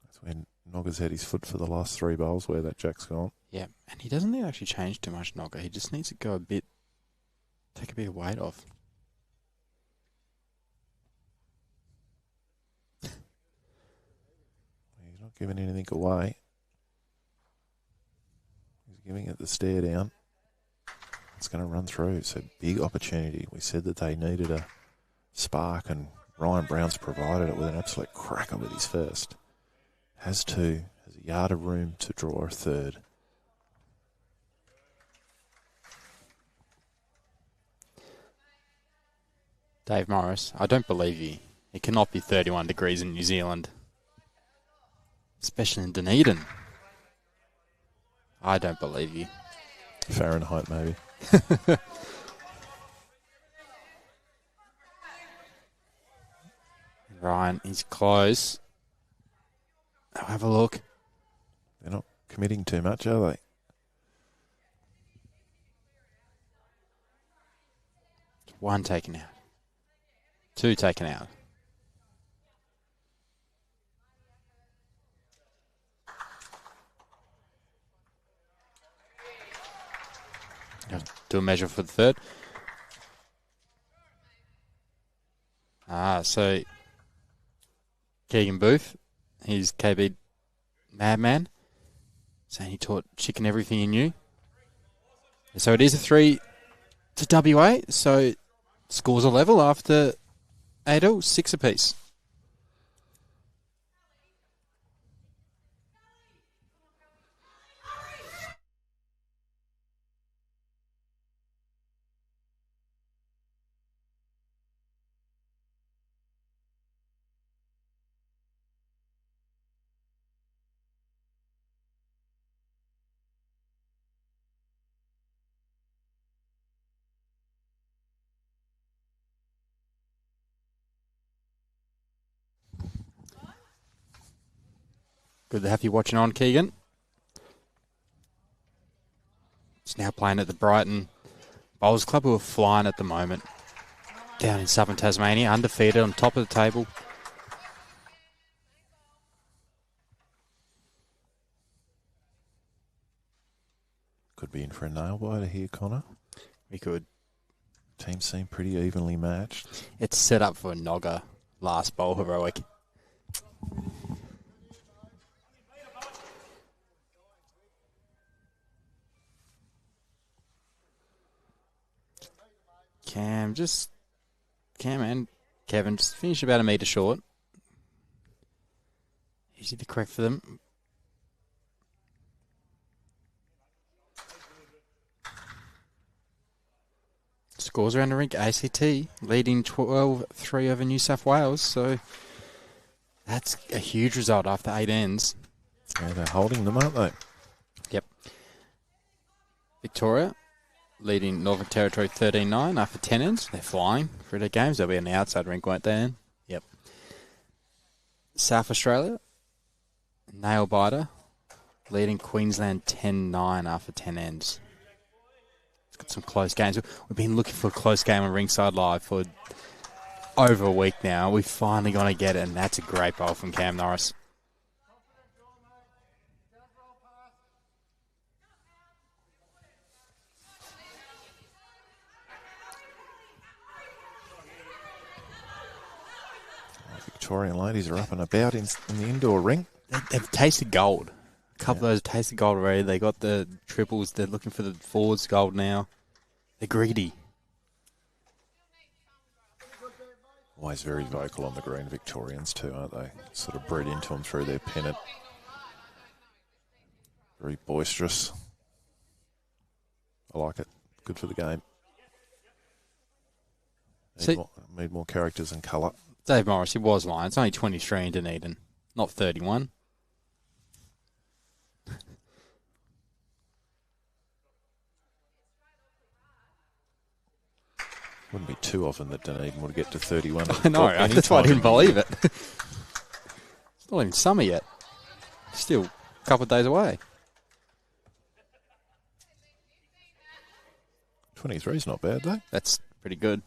That's when Nogga's had his foot for the last 3 bowls where that jack's gone. Yeah, and he doesn't need to actually change too much, Nogga. He just needs to go take a bit of weight off. He's not giving anything away. He's giving it the stare down. It's going to run through. So big opportunity. We said that they needed a spark, and Ryan Brown's provided it with an absolute cracker with his first. Has 2. Has a yard of room to draw a third. Dave Morris, I don't believe you. It cannot be 31 degrees in New Zealand. Especially in Dunedin. I don't believe you. Fahrenheit, maybe. Ryan, he's close. I'll have a look. They're not committing too much, are they? One taken out. 2 taken out. Do a measure for the third. So Keegan Booth, he's KB madman, saying he taught Chicken everything he knew. So it is a 3 to WA. So scores are level after 8 6 apiece. Good to have you watching on, Keegan. It's now playing at the Brighton Bowls Club, who are flying at the moment. Down in southern Tasmania, undefeated, on top of the table. Could be in for a nail biter here, Connor. We could. Teams seem pretty evenly matched. It's set up for a Nogga last bowl heroic. Kevin, just finish about 1 metre short. Easy to correct for them. Scores around the rink, ACT leading 12-3 over New South Wales. So that's a huge result after 8 ends. Yeah, they're holding them, aren't they? Yep. Victoria leading Northern Territory 13-9 after 10 ends. They're flying through their games. They'll be on the outside rink, won't they? Yep. South Australia nail biter, leading Queensland 10-9 after 10 ends. It's got some close games. We've been looking for a close game on Ringside Live for over a week now. We're finally going to get it, and that's a great bowl from Cam Norris. Victorian ladies are up and about in the indoor ring. They've tasted gold. A couple of those tasted gold already. They got the triples. They're looking for the forwards gold now. They're greedy. Always very vocal on the green, Victorians too, aren't they? Sort of bred into them through their pennant. Very boisterous. I like it. Good for the game. Need more characters and colour. Dave Morris, he was lying. It's only 23 in Dunedin, not 31. Wouldn't be too often that Dunedin would get to 31. I know, that's why I didn't believe it. It's not even summer yet. Still a couple of days away. 23 is not bad, though. That's pretty good.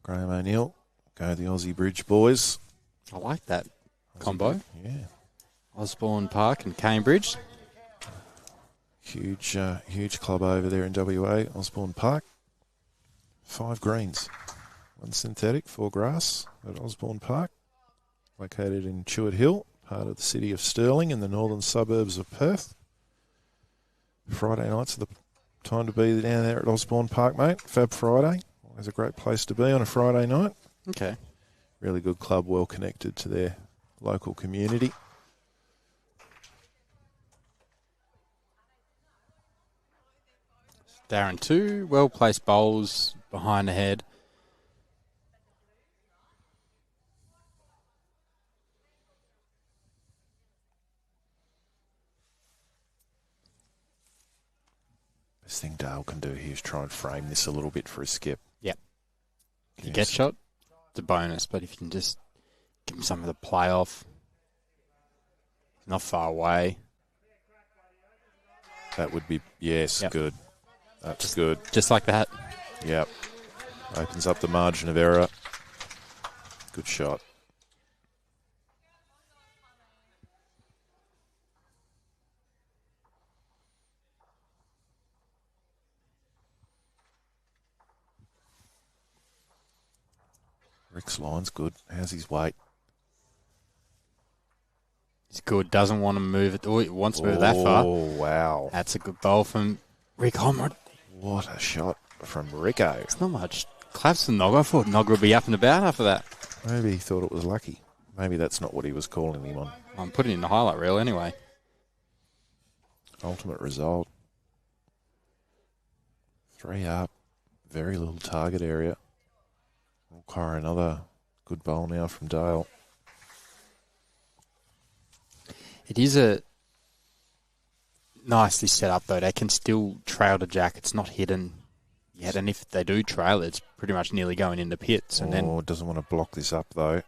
Graham O'Neill, go the Aussie Bridge boys. I like that combo. Yeah. Osborne Park and Cambridge. Huge club over there in WA, Osborne Park. 5 greens. 1 synthetic, 4 grass at Osborne Park. Located in Chewett Hill, part of the city of Stirling in the northern suburbs of Perth. Friday nights are the time to be down there at Osborne Park, mate. Fab Friday. Always a great place to be on a Friday night. Okay. Really good club, well connected to their local community. Darren 2, well-placed bowls behind the head. Best thing Dale can do here is try and frame this a little bit for a skip. Yep. If you get shot, it's a bonus, but if you can just give him some of the play off, not far away. That would be, yes, good. That's good. Just like that. Yep. Opens up the margin of error. Good shot. Rick's line's good. How's his weight? He's good. Doesn't want to move it. Oh, he wants to move that far. Oh, wow. That's a good bowl from Rick Holmrod. What a shot from Rico. It's not much claps for Nog. I thought Nog would be up and about after that. Maybe he thought it was lucky. Maybe that's not what he was calling him on. I'm putting in the highlight reel anyway. Ultimate result. 3 up. Very little target area. Require another good bowl now from Dale. It is a nicely set up, though. They can still trail the jack. It's not hidden yet, and if they do trail it, it's pretty much nearly going into pits. And then doesn't want to block this up, though. It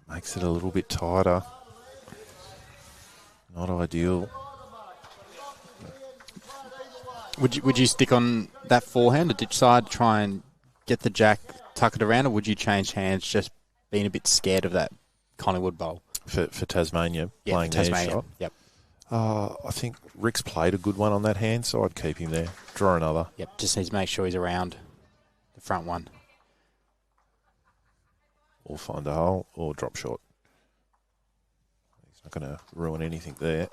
makes it a little bit tighter. Not ideal. Would you stick on that forehand, or did you decide to try and get the jack, tuck it around, or would you change hands, just being a bit scared of that Collingwood bowl? For Tasmania, playing their shot? Yep. I think Rick's played a good one on that hand, so I'd keep him there. Draw another. Yep, just needs to make sure he's around the front one. Or find a hole, or drop short. He's not going to ruin anything there.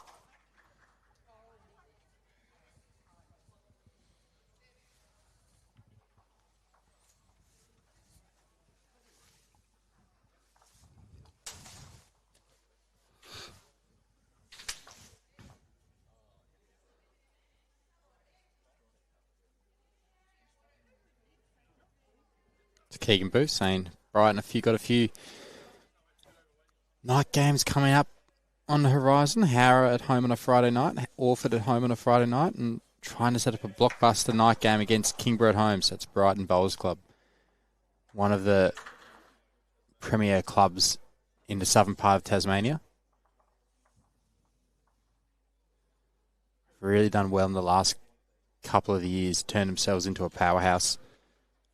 Keegan Booth saying, Brighton, if you got a few night games coming up on the horizon, Howrah at home on a Friday night, Orford at home on a Friday night, and trying to set up a blockbuster night game against Kingborough at home. So that's Brighton Bowls Club. One of the premier clubs in the southern part of Tasmania. Really done well in the last couple of years, turned themselves into a powerhouse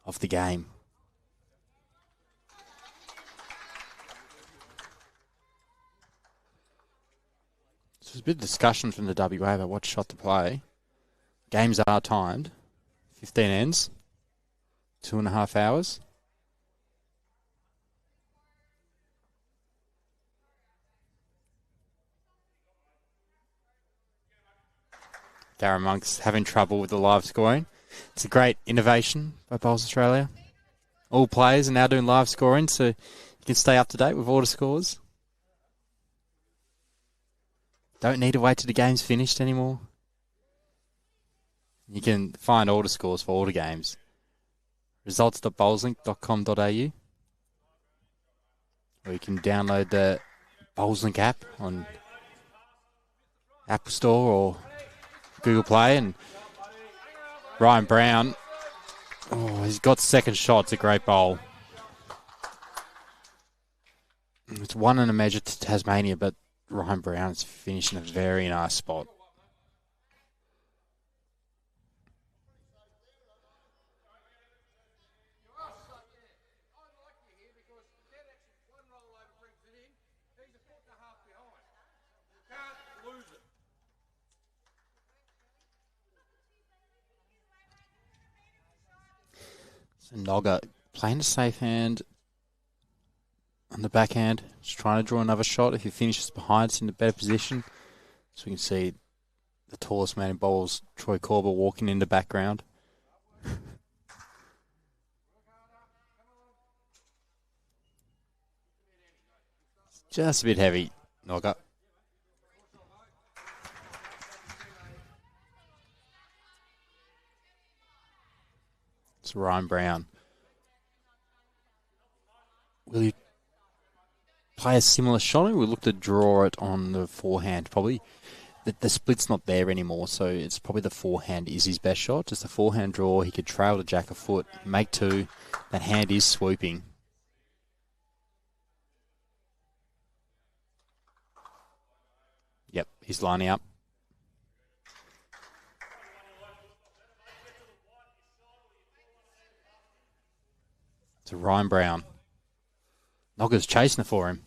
of the game. So there's a bit of discussion from the WA about what shot to play. Games are timed. 15 ends. 2.5 hours. Darren Monk's having trouble with the live scoring. It's a great innovation by Bowls Australia. All players are now doing live scoring, so you can stay up to date with all the scores. Don't need to wait till the game's finished anymore. You can find all the scores for all the games. Results.bowlslink.com.au, or you can download the BowlsLink app on Apple Store or Google Play. And Ryan Brown, he's got second shot. It's a great bowl. It's one and a measure to Tasmania, but Ryan Brown is finishing a very nice spot. So Nogger playing a safe hand on the backhand, just trying to draw another shot. If he finishes behind, it's in a better position. So we can see the tallest man in bowls, Troy Corber, walking in the background. Just a bit heavy, Nogger. It's Ryan Brown. Will you play a similar shot, or we'll look to draw it on the forehand? Probably the split's not there anymore, so it's probably the forehand is his best shot. Just a forehand draw. He could trail to jack a foot, make two. That hand is swooping. Yep, he's lining up. To Ryan Brown. Nogger's chasing it for him.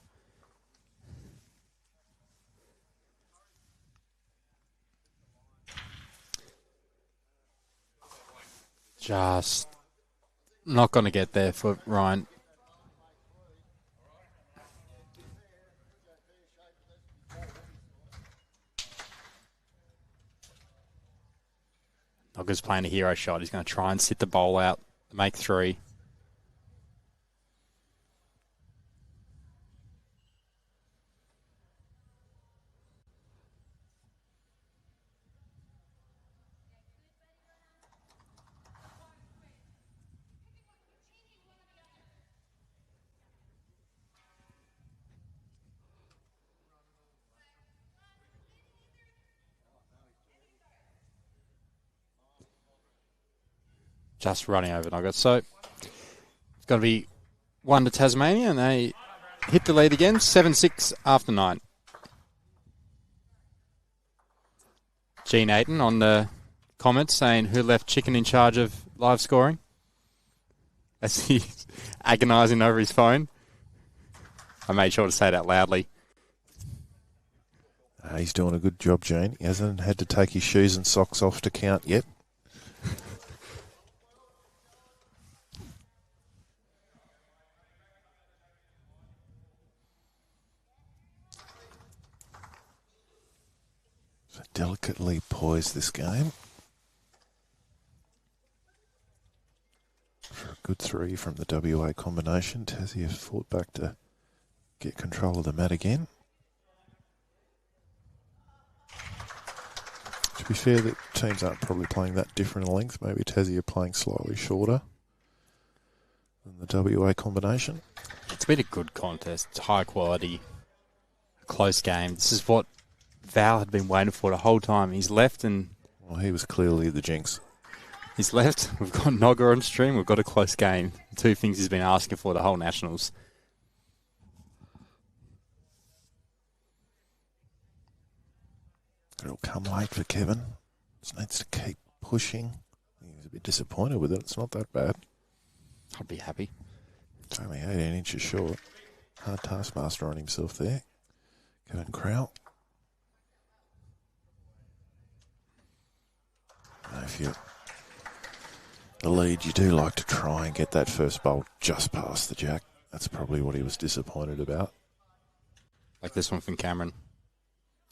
Just not going to get there for Ryan. Nogger's playing a hero shot. He's going to try and sit the bowl out, make three. Just running over Nogger. So it's going to be 1 to Tasmania, and they hit the lead again, 7-6 after 9. Gene Ayton on the comments saying, who left Chicken in charge of live scoring? As he's agonising over his phone. I made sure to say that loudly. He's doing a good job, Gene. He hasn't had to take his shoes and socks off to count yet. Delicately poised this game. For a good three from the WA combination. Tassie has fought back to get control of the mat again. To be fair, the teams aren't probably playing that different in length. Maybe Tassie are playing slightly shorter than the WA combination. It's been a good contest. It's high quality, close game. This is what Val had been waiting for the whole time. He's left, and well, he was clearly the jinx. He's left. We've got Nogger on stream. We've got a close game. The two things he's been asking for the whole Nationals. It'll come late for Kevin. Just needs to keep pushing. He was a bit disappointed with it. It's not that bad. I'd be happy. It's only 18 inches short. Hard taskmaster on himself there. Kevin Crowell. If you're the lead, you do like to try and get that first bowl just past the jack. That's probably what he was disappointed about. Like this one from Cameron.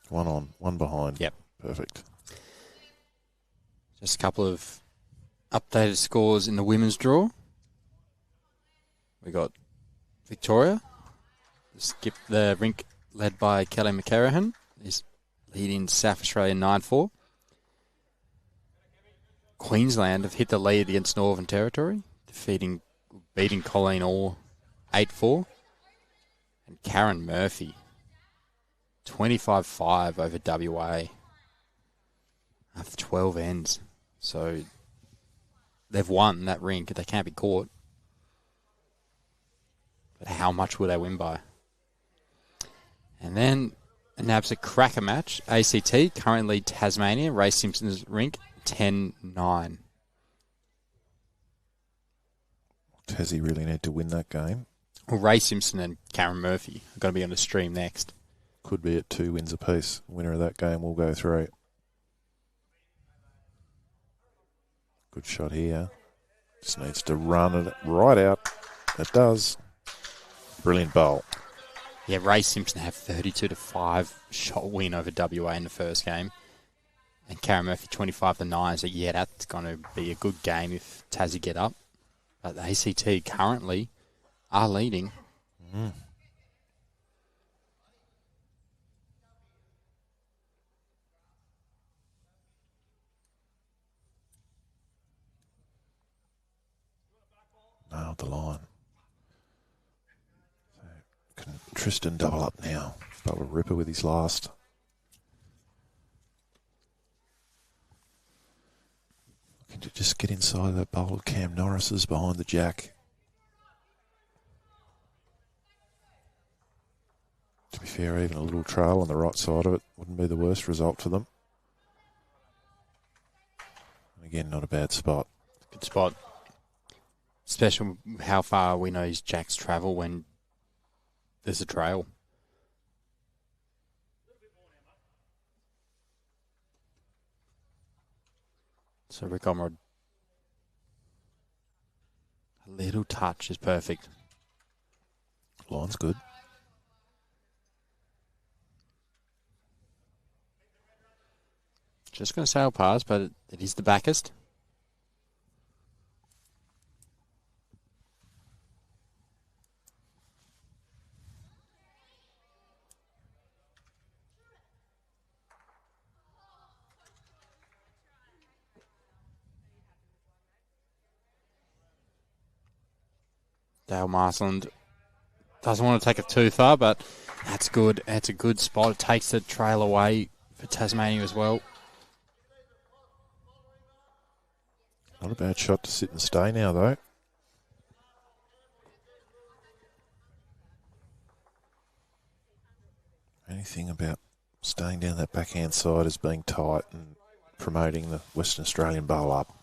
One on, one behind. Yep. Perfect. Just a couple of updated scores in the women's draw. We got Victoria. Skip the rink led by Kelly McCarrahan. Is leading South Australia 9-4. Queensland have hit the lead against Northern Territory, beating Colleen Orr 8-4. And Karen Murphy 25-5 over WA after 12 ends. So they've won that rink. They can't be caught. But how much will they win by? And then an absolute cracker match. ACT currently Tasmania. Ray Simpson's rink 10-9. Does he really need to win that game? Well, Ray Simpson and Karen Murphy are going to be on the stream next. Could be at 2 wins apiece. Winner of that game will go through. Good shot here. Just needs to run it right out. It does. Brilliant bowl. Yeah, Ray Simpson have 32-5 shot win over WA in the first game. And Karen Murphy 25-9. So yeah, that's going to be a good game if Tassie get up. But the ACT currently are leading. Mm. Nailed the line. So can Tristan double up now? Double ripper with his last. Looking to just get inside that bowl of Cam Norris's behind the jack. To be fair, even a little trail on the right side of it wouldn't be the worst result for them. And again, not a bad spot. Good spot. Especially how far we know his jacks travel when there's a trail. So Rick Omrod, a little touch is perfect. Line's good. Just going to sail past, but it is the backest. Dale Marsland doesn't want to take it too far, but that's good. That's a good spot. It takes the trail away for Tasmania as well. Not a bad shot to sit and stay now, though. Anything about staying down that backhand side as being tight and promoting the Western Australian bowl up.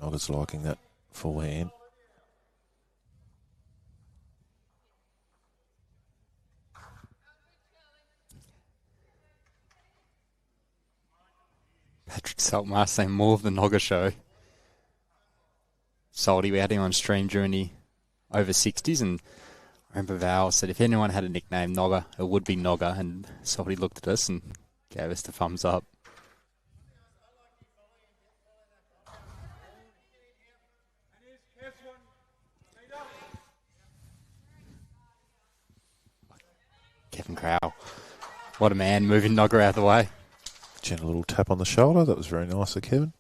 Nogger's liking that forehand. Patrick Saltmar saying more of the Nogger show. Salty, we had him on stream during the over 60s, and I remember Val said if anyone had a nickname Nogger, it would be Nogger, and Salty looked at us and gave us the thumbs up. Kevin Crowell, what a man, moving Nogger out of the way. Gentle little tap on the shoulder. That was very nice of Kevin.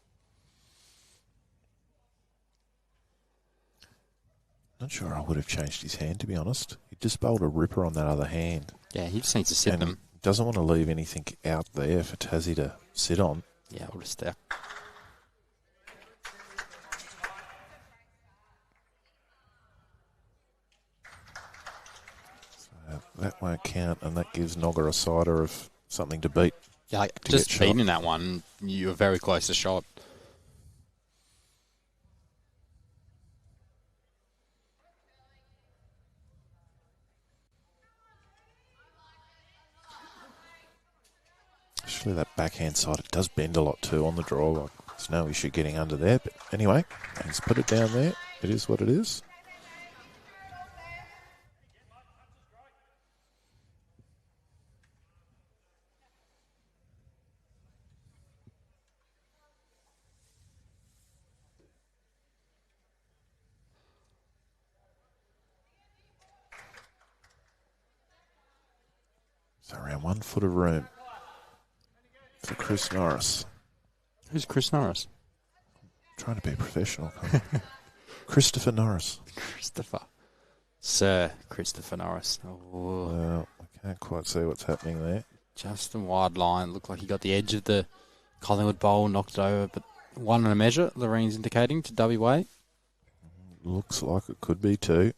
Not sure I would have changed his hand, to be honest. He just bowled a ripper on that other hand. Yeah, he just needs to sit them. Doesn't want to leave anything out there for Tassie to sit on. Yeah, I'll just there. That won't count, and that gives Nogger a cider of something to beat. Yeah, just beating that one, you were very close to shot. Actually, that backhand side, it does bend a lot too on the draw. Like, there's no issue getting under there. But anyway, he's put it down there. It is what it is. So around 1 foot of room for Chris Norris. Who's Chris Norris? Trying to be professional. Christopher Norris. Christopher. Sir Christopher Norris. Oh. Well, I can't quite see what's happening there. Just a wide line. Looked like he got the edge of the Collingwood bowl, knocked it over, but one and a measure, Lorene's indicating to WA. Looks like it could be two.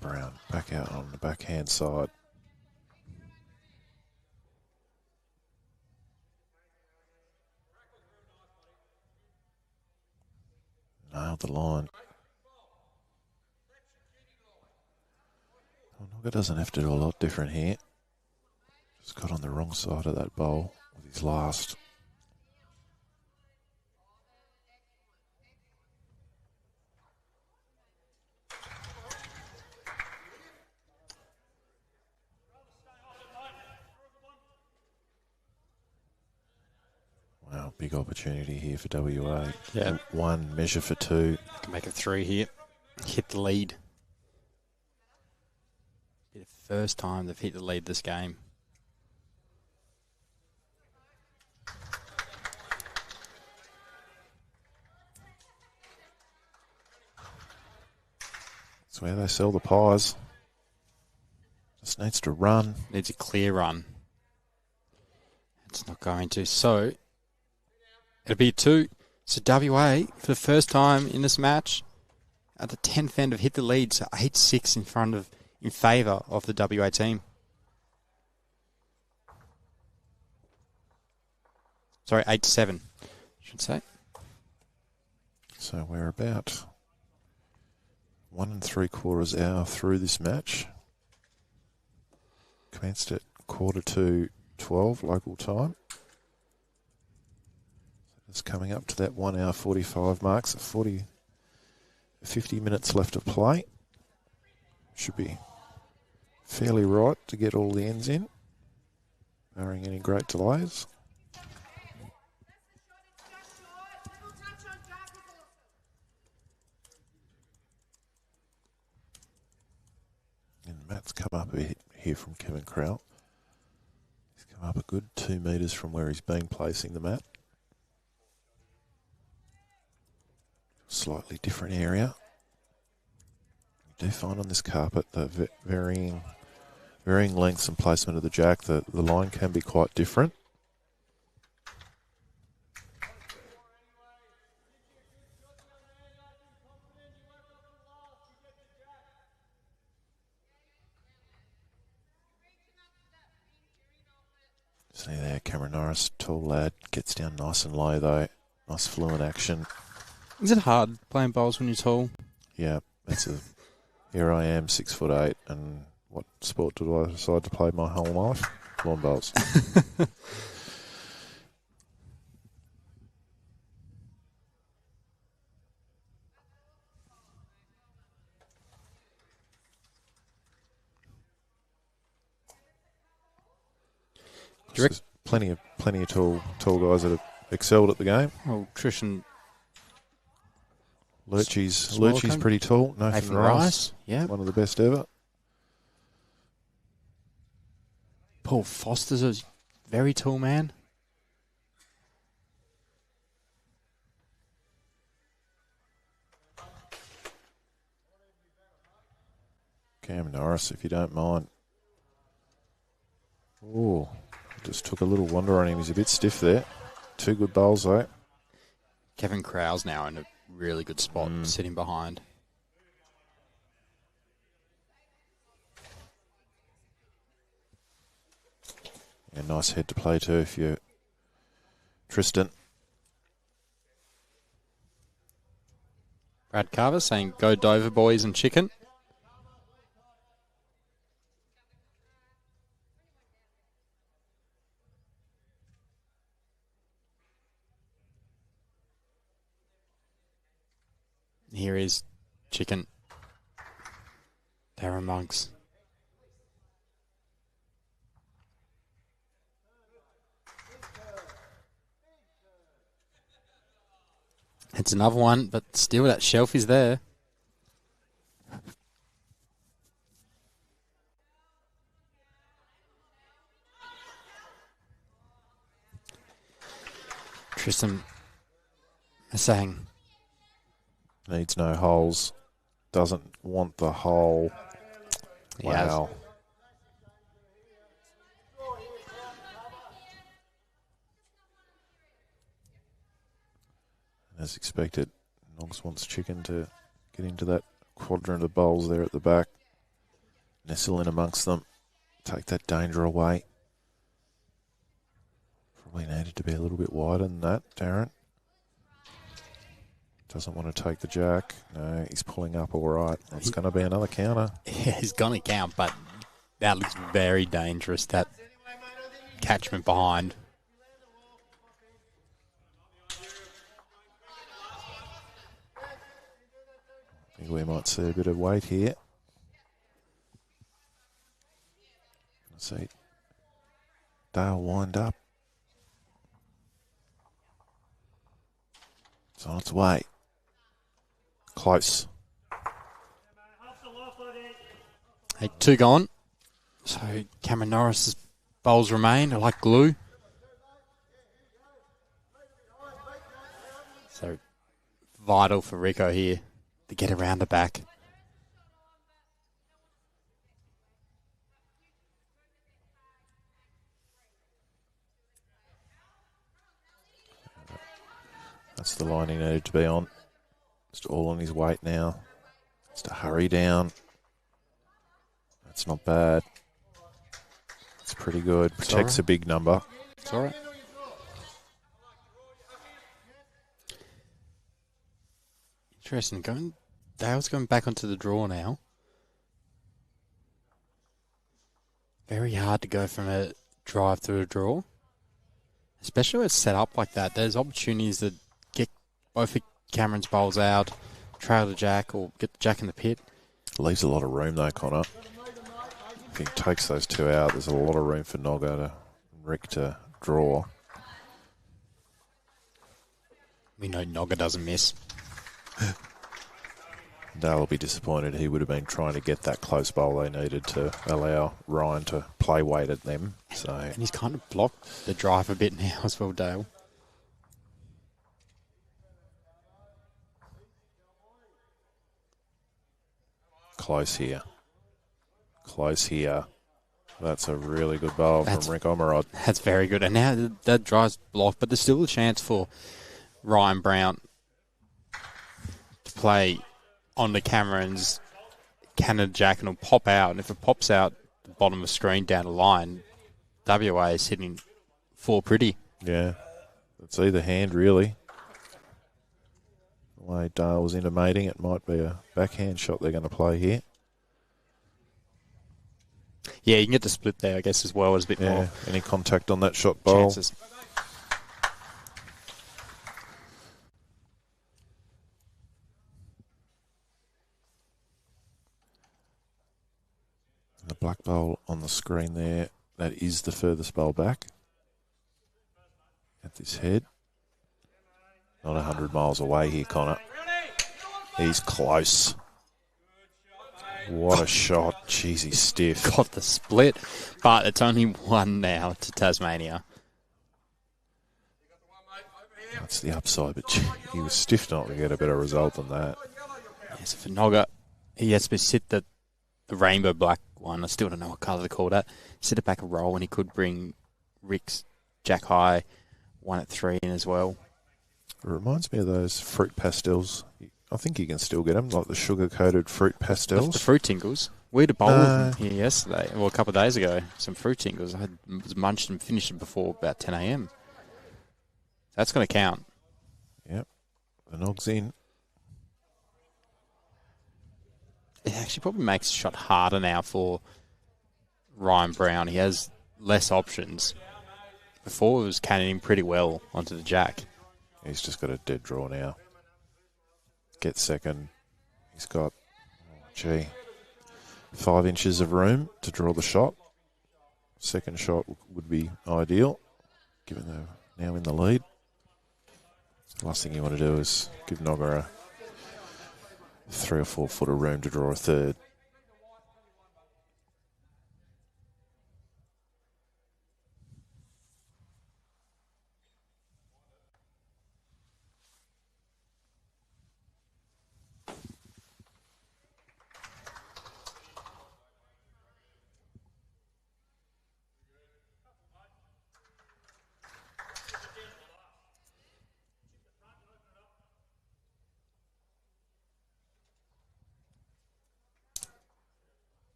Brown back out on the backhand side. Nailed the line. Nogger doesn't have to do a lot different here. Just got on the wrong side of that bowl with his last. Wow, big opportunity here for WA. Yeah. One measure for two. Can make it three here. Hit the lead. Be the first time they've hit the lead this game. That's where they sell the pies. Just needs to run. Needs a clear run. It's not going to. So, it'll be two. So, WA, for the first time in this match, at the 10th end, have hit the lead. So, 8-6 in favour of the WA team. Sorry, 8-7, I should say. So, we're about 1 3/4 hour through this match. Commenced at 11:45 local time. It's coming up to that 1 hour 45 mark. So 50 minutes left to play. Should be fairly right to get all the ends in, barring any great delays. And Matt's come up a bit here from Kevin Crowell. He's come up a good 2 metres from where he's been placing the mat. Slightly different area. You do find on this carpet the varying lengths and placement of the jack, the line can be quite different. See there, Cameron Norris, tall lad, gets down nice and low though. Nice fluent action. Is it hard playing bowls when you're tall? Yeah, here I am, 6'8", and what sport did I decide to play my whole life? Lawn bowls. There's plenty of tall guys that have excelled at the game. Well, Trish and Lurchy's pretty tall. Nathan Rice. Yeah. One of the best ever. Paul Foster's a very tall man. Cam Norris, if you don't mind. Oh, just took a little wander on him. He's a bit stiff there. Two good bowls, though. Kevin Crowell's now in a really good spot, sitting behind. Yeah, nice head to play too if you're Tristan. Brad Carver saying, go Dover boys and chicken. Here is chicken. Darren Monks. It's another one, but still that shelf is there. Tristan Masang. Needs no holes. Doesn't want the hole. Wow. As expected, Noggs wants chicken to get into that quadrant of bowls there at the back. Nestle in amongst them. Take that danger away. Probably needed to be a little bit wider than that, Darren. Doesn't want to take the jack. No, he's pulling up all right. That's going to be another counter. Yeah, he's going to count, but that looks very dangerous, that catchment behind. I think we might see a bit of weight here. Let's see. Dale wind up. It's on its way. Close. Hey, two gone. So Cameron Norris's bowls remain like glue. So vital for Rico here to get around the back. That's the line he needed to be on. Just all on his weight now. Just to hurry down. That's not bad. It's pretty good. Protects a big number. It's all right. Interesting. Dale's going back onto the draw now. Very hard to go from a drive to a draw. Especially when it's set up like that. There's opportunities to get both of Cameron's bowls out, trail the jack, or get the jack in the pit. Leaves a lot of room though, Connor. If he takes those two out, there's a lot of room for Rick to draw. We know Nogga doesn't miss. Dale will be disappointed. He would have been trying to get that close bowl they needed to allow Ryan to play weight at them. So, and he's kind of blocked the drive a bit now as well, Dale. Close here. Close here. That's a really good bowl from Rick Omerod. That's very good. And now that drive's blocked, but there's still a chance for Ryan Brown to play on the Cameron's Canada Jack, and it'll pop out. And if it pops out the bottom of the screen down the line, WA is hitting 4 pretty. Yeah. It's either hand, really. The way Dale was intimating, it might be a backhand shot they're going to play here. Yeah, you can get the split there, I guess, as well as a bit more. Any contact on that shot bowl. Chances. The black bowl on the screen there, that is the furthest bowl back at this head. Not 100 miles away here, Connor. He's close. What a shot. Jeez, he's stiff. Got the split, but it's only one now to Tasmania. That's the upside, but he was stiff not to get a better result than that. Yes, for Nogga, he has to sit the rainbow black one. I still don't know what colour they call that. Sit it back a roll, and he could bring Rick's Jack High 1 at 3 in as well. It reminds me of those fruit pastels. I think you can still get them, like the sugar-coated fruit pastels. The fruit tingles. We had a bowl of them here yesterday, well, a couple of days ago. Some fruit tingles. I had munched and finished them before about 10 a.m. That's going to count. Yep. The nog's in. It actually probably makes the shot harder now for Ryan Brown. He has less options. Before, it was cannoning pretty well onto the jack. He's just got a dead draw now. Get second. He's got, 5 inches of room to draw the shot. Second shot would be ideal, given they're now in the lead. The last thing you want to do is give Nogga a 3 or 4 foot of room to draw a third.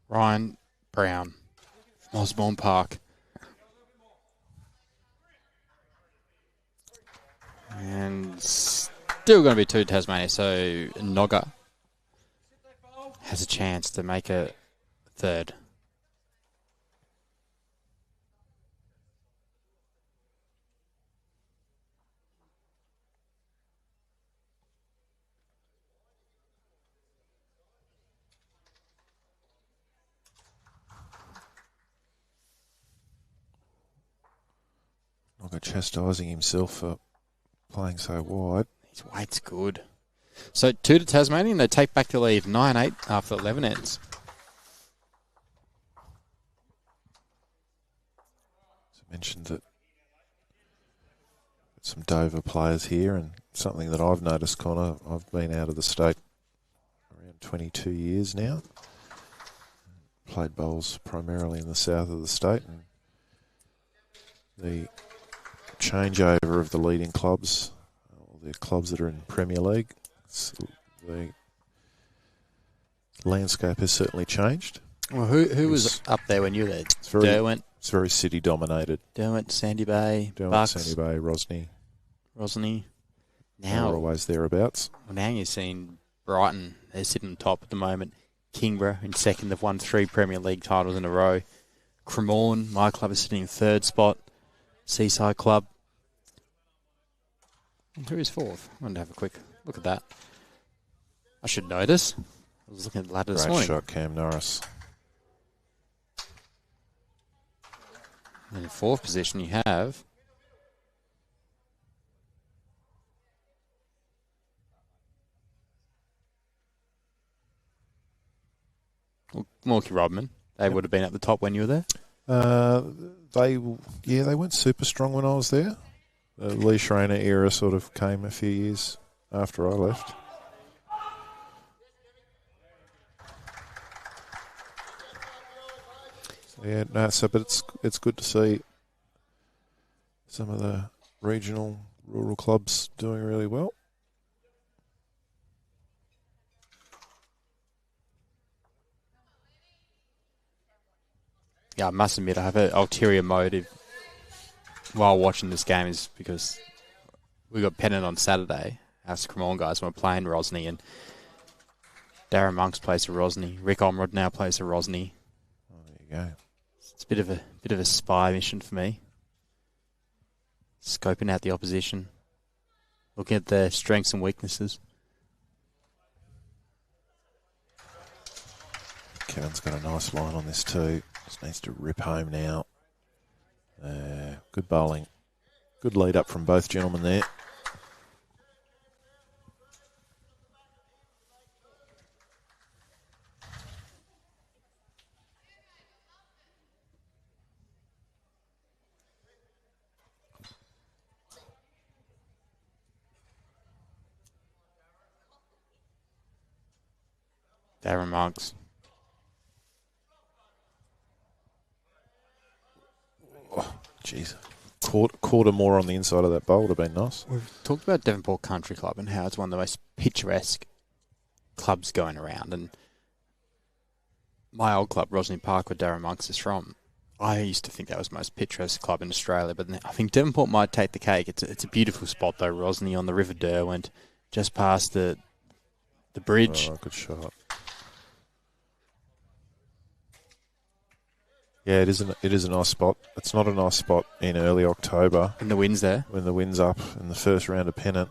Ryan Brown from Osborne Park. And still going to be 2 Tasmania, so Nogga has a chance to make a third. Nogga chastising himself for playing so wide. His weight's good. So 2 to Tasmania, and they take back the lead 9-8 after 11 ends. As I mentioned that some Dover players here, and something that I've noticed, Connor, I've been out of the state around 22 years now. Played bowls primarily in the south of the state, and the changeover of the leading clubs, or the clubs that are in Premier League, the landscape has certainly changed. Well, who was up there when you were there? Derwent. It's very city dominated. Derwent, Sandy Bay, Derwent, Bucks, Sandy Bay, Rosny. Now Now, always thereabouts. well, now you're seeing Brighton. They're sitting on top at the moment. Kingborough in second. They've won 3 Premier League titles in a row. Cremorne, my club, is sitting in 3rd spot. Seaside Club. And who is 4th? I wanted to have a quick look at that. I should know this. I was looking at the ladder this Great morning. shot, Cam Norris. In 4th position, you have Morky Rodman. They would have been at the top when you were there. They weren't super strong when I was there. The Lee Schreiner era sort of came a few years after I left. Yeah, no, but it's good to see some of the regional rural clubs doing really well. Yeah, I must admit, I have an ulterior motive while watching this game, is because we got Pennant on Saturday. Us Cremorne guys were playing Rosny, and Darren Monks plays for Rosny. Rick Omrod now plays for Rosny. Oh, there you go. It's a bit of a spy mission for me. Scoping out the opposition, looking at their strengths and weaknesses. Kevin's got a nice line on this too. Just needs to rip home now. Good bowling. Good lead up from both gentlemen there. Darren Monks. Oh, jeez. Quarter more on the inside of that bowl would have been nice. We've talked about Devonport Country Club and how it's one of the most picturesque clubs going around. And my old club, Rosny Park, where Darren Monks is from, I used to think that was the most picturesque club in Australia. But I think Devonport might take the cake. It's a beautiful spot, though, Rosny, on the River Derwent, just past the bridge. Oh, good shot. Yeah, it is a nice spot. It's not a nice spot in early October. And the wind's there. When the wind's up in the first round of pennant.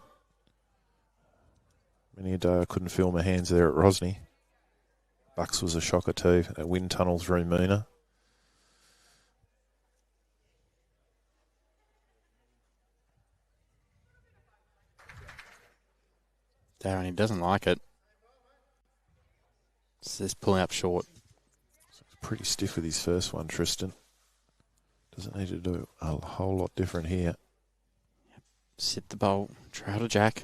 Many a day I couldn't feel my hands there at Rosny. Bucks was a shocker too. That wind tunnel through Moona. Darren, he doesn't like it. It's just pulling up short. Pretty stiff with his first one, Tristan. Doesn't need to do a whole lot different here. Sit the bowl. Try to jack.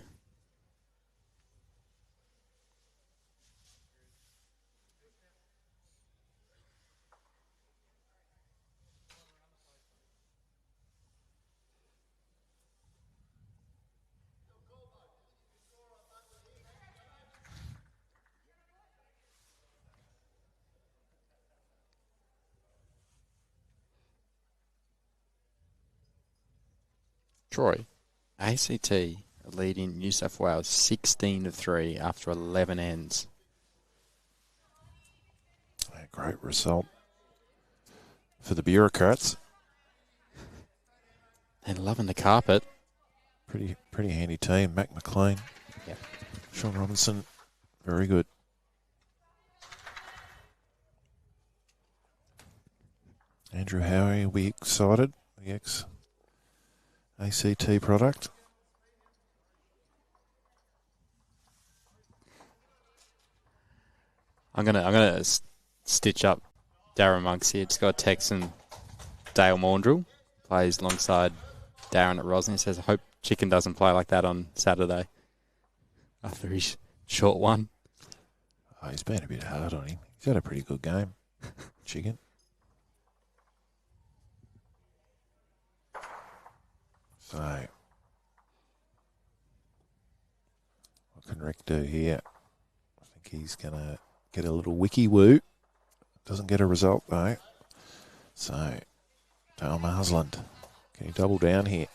Troy, ACT leading New South Wales 16-3 after 11 ends. A great result for the bureaucrats. And loving the carpet. Pretty handy team. Mac McLean. Yep. Sean Robinson. Very good. Andrew Howie will be excited. The ex-ACT product. I'm gonna stitch up Darren Monks here. Just got a text and Dale Maundrell plays alongside Darren at Rosny. He says, I hope Chicken doesn't play like that on Saturday after his short one. Oh, he's been a bit hard on him. He's had a pretty good game, Chicken. So, what can Rick do here? I think he's going to get a little wiki woo. Doesn't get a result, though. So, Dale Marsland, can he double down here?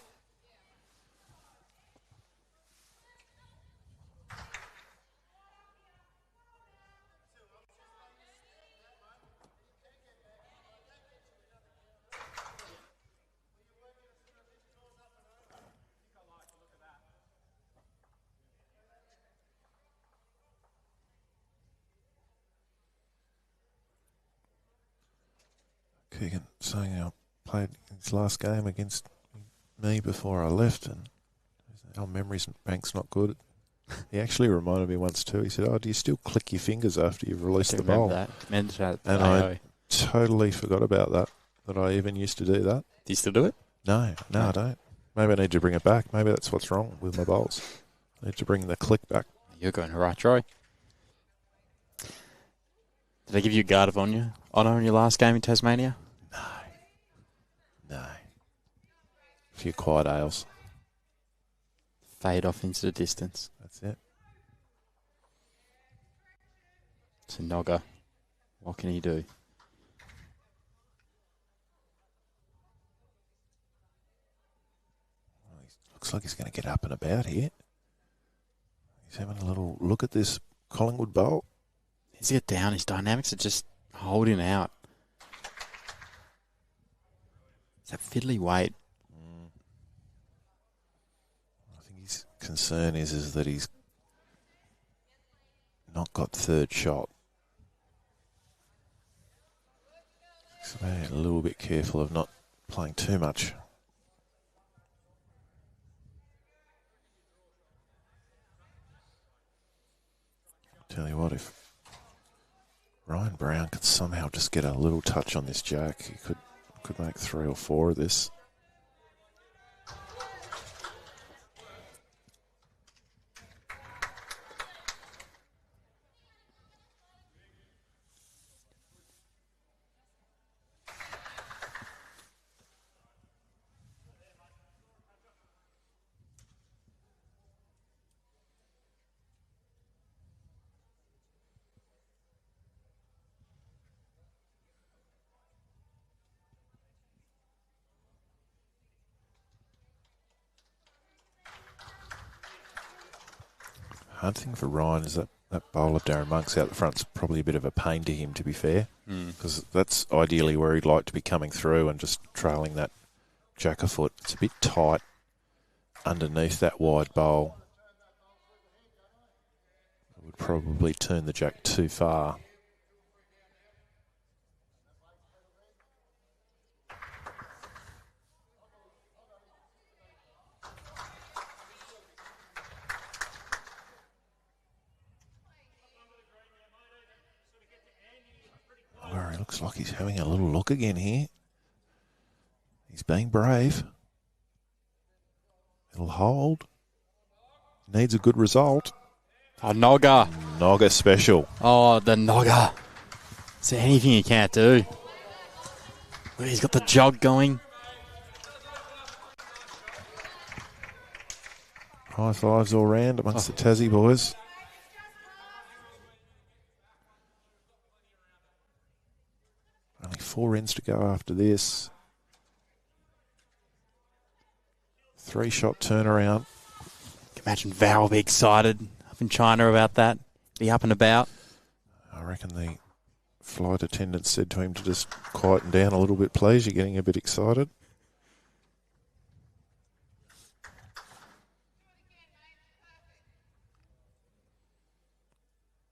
Keegan saying I played his last game against me before I left, and our memories bank's not good. He actually reminded me once too. He said, "Oh, do you still click your fingers after you've released the bowl?" That. And I totally forgot about that. That I even used to do that. Do you still do it? No, I don't. Maybe I need to bring it back. Maybe that's what's wrong with my bowls. I need to bring the click back. You're going right, Troy. Did they give you a guard of honour in your last game in Tasmania? No. A few quiet ales. Fade off into the distance. That's it. So Nogger, what can he do? Well, looks like he's going to get up and about here. He's having a little look at this Collingwood bowl. He's get down. His dynamics are just holding out. It's that fiddly weight. I think his concern is that he's not got third shot. So they're a little bit careful of not playing too much. Tell you what, if Ryan Brown could somehow just get a little touch on this jack, he could make 3 or 4 of this. Hard thing for Ryan is that bowl of Darren Monk's out the front's probably a bit of a pain to him, to be fair, because that's ideally where he'd like to be coming through and just trailing that jack a foot. It's a bit tight underneath that wide bowl. It would probably turn the jack too far. He looks like he's having a little look again here. He's being brave. It'll hold. Needs a good result. Oh, Nogger. Nogger special. Oh, the Nogger. Is there anything he can't do? Look, he's got the jog going. High fives all round amongst the Tassie boys. Only 4 ends to go after this. 3-shot turnaround. Imagine Val will be excited up in China about that. Be up and about. I reckon the flight attendant said to him to just quieten down a little bit, please. You're getting a bit excited.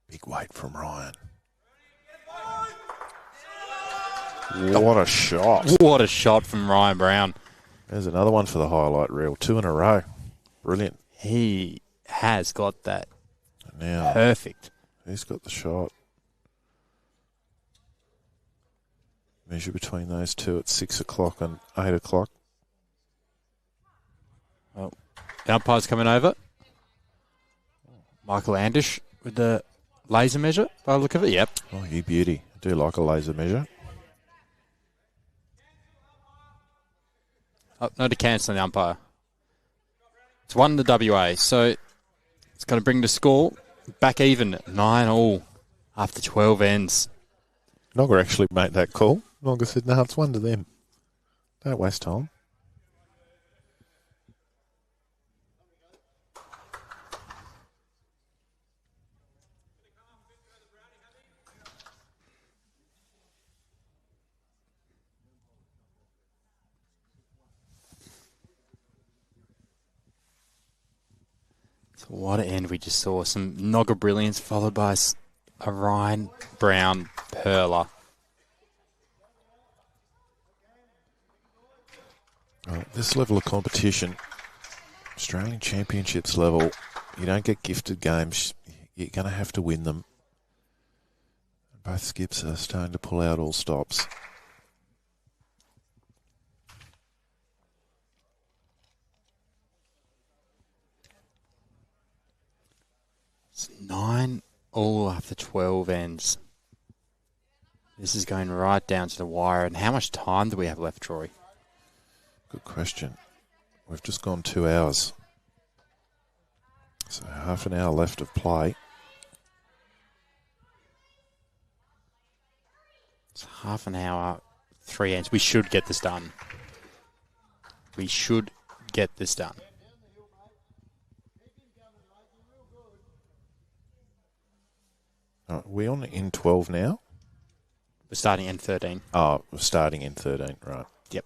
Big weight from Ryan. What a shot. What a shot from Ryan Brown. There's another one for the highlight reel. 2 in a row. Brilliant. He has got that Now, perfect. He's got the shot. Measure between those two at 6 o'clock and 8 o'clock. Well, the umpire's coming over. Michael Andish with the laser measure by the look of it. Yep. Oh, you beauty. I do like a laser measure. Oh, no to cancel the umpire. It's 1 to WA, so it's going to bring the score back even at 9-all after 12 ends. Nogger actually made that call. Nogger said, no, it's 1 to them. Don't waste time. What an end we just saw. Some Nogger brilliance followed by a Ryan Brown perler. At this level of competition, Australian Championships level, you don't get gifted games. You're going to have to win them. Both skips are starting to pull out all stops. It's 9-all after 12 ends. This is going right down to the wire. And how much time do we have left, Troy? Good question. We've just gone 2 hours. So half an hour left of play. It's half an hour, 3 ends. We should get this done. We should get this done. We're on in 12 now? We're starting in 13. Oh, we're starting in 13, right. Yep.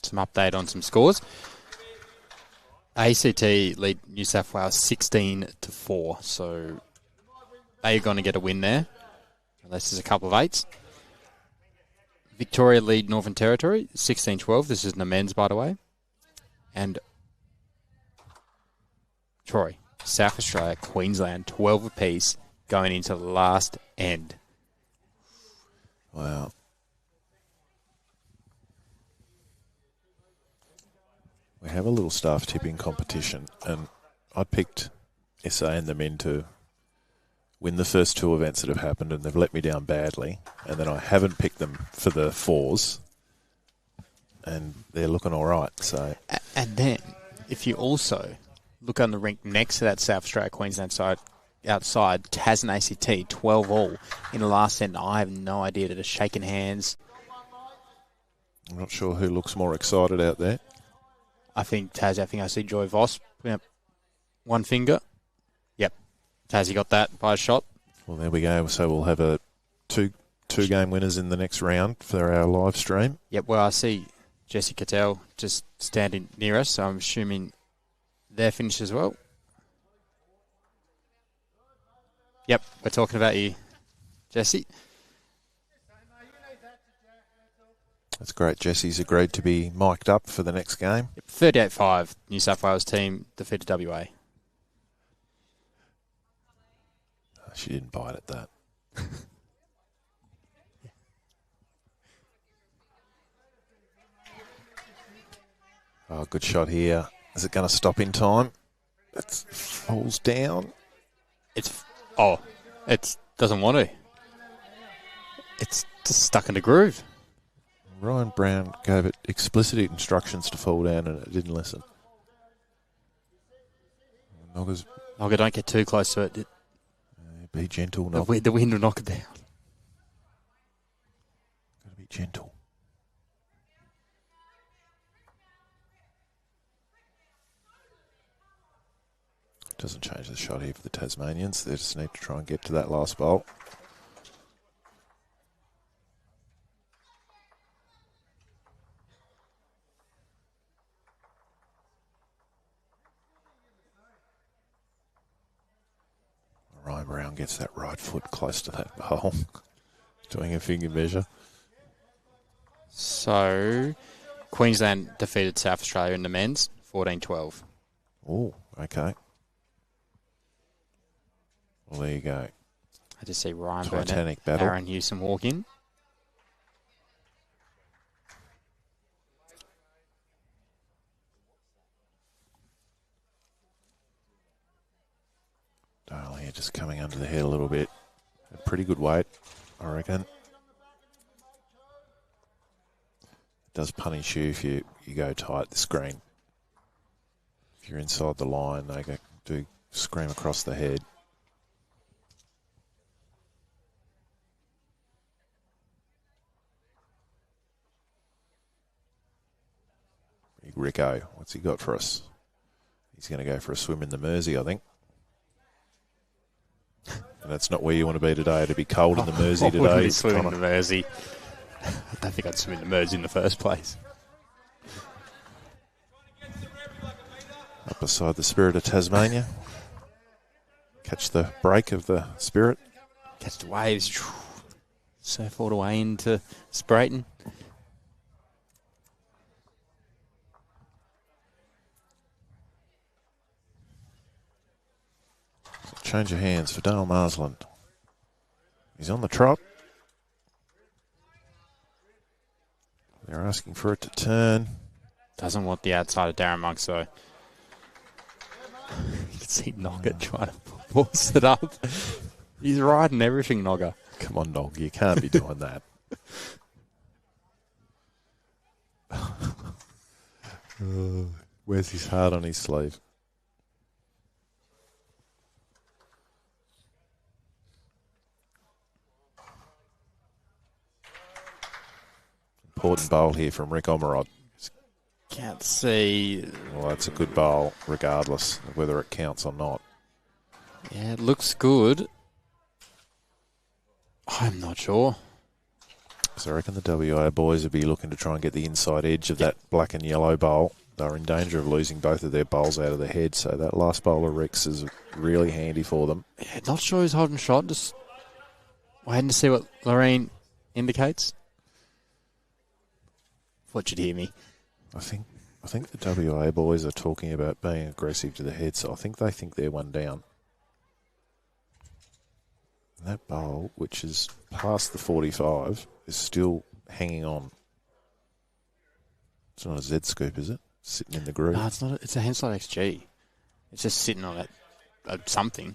Some update on some scores. ACT lead New South Wales 16-4, so they're going to get a win there, unless there's a couple of 8s. Victoria lead Northern Territory 16-12. This is in the men's, by the way. And Troy, South Australia, Queensland, 12 apiece going into the last end. Wow. We have a little staff tipping competition, and I picked SA and the men to win the first 2 events that have happened, and they've let me down badly. And then I haven't picked them for the 4s, and they're looking all right. So, and then, if you also look on the rink next to that South Australia Queensland side, outside TAS and ACT 12-all in the last set. I have no idea. They're just shaking hands. I'm not sure who looks more excited out there. I think TAS. I think I see Joy Voss putting up one finger. Yep, TAS, he got that by a shot. Well, there we go. So we'll have a two game winners in the next round for our live stream. Yep. Well, I see Jesse Cattell just standing near us, so I'm assuming they're finished as well. Yep, we're talking about you, Jesse. That's great. Jesse's agreed to be mic'd up for the next game. 38-5, New South Wales team defeated WA. She didn't bite at that. Oh, good shot here. Is it going to stop in time? It falls down. It doesn't want to. It's just stuck in the groove. Ryan Brown gave it explicit instructions to fall down and it didn't listen. Nogga, don't get too close to it. Be gentle, Nogga. The wind will knock it down. Got to be gentle. Doesn't change the shot here for the Tasmanians. They just need to try and get to that last bowl. Ryan Brown gets that right foot close to that bowl. Doing a finger measure. So, Queensland defeated South Australia in the men's, 14-12. Oh, okay. Well, there you go. I just see Ryan Titanic Burnett, battle. Aaron Hewson walk in. Dale here just coming under the head a little bit. A pretty good weight, I reckon. It does punish you if you go tight the screen. If you're inside the line, they do scream across the head. Big Rico, what's he got for us? He's going to go for a swim in the Mersey, I think. And that's not where you want to be today. To be cold in the Mersey today. I wouldn't be swimming in the Mersey. I don't think I'd swim in the Mersey in the first place. Up beside the Spirit of Tasmania. Catch the break of the Spirit. Catch the waves. Surf all the way into Sprayton. Change of hands for Dale Marsland. He's on the trot. They're asking for it to turn. Doesn't want the outside of Darren Monks, though. You can see Nogga trying to force it up. He's riding everything, Nogga. Come on, Nog. You can't be doing that. Where's his heart on his sleeve? Important bowl here from Rick Omerod. Can't see. Well, that's a good bowl, regardless of whether it counts or not. Yeah, it looks good. I'm not sure. So I reckon the WA boys will be looking to try and get the inside edge of that black and yellow bowl. They're in danger of losing both of their bowls out of their head, so that last bowl of Rick's is really handy for them. Yeah, not sure who's holding shot. Just waiting to see what Lorraine indicates. What you'd hear me. I think the WA boys are talking about being aggressive to the head, so I think they think they're one down. And that bowl, which is past the 45, is still hanging on. It's not a Z scoop, is it? Sitting in the groove. No, it's not. It's a Henslide XG. It's just sitting on it, something.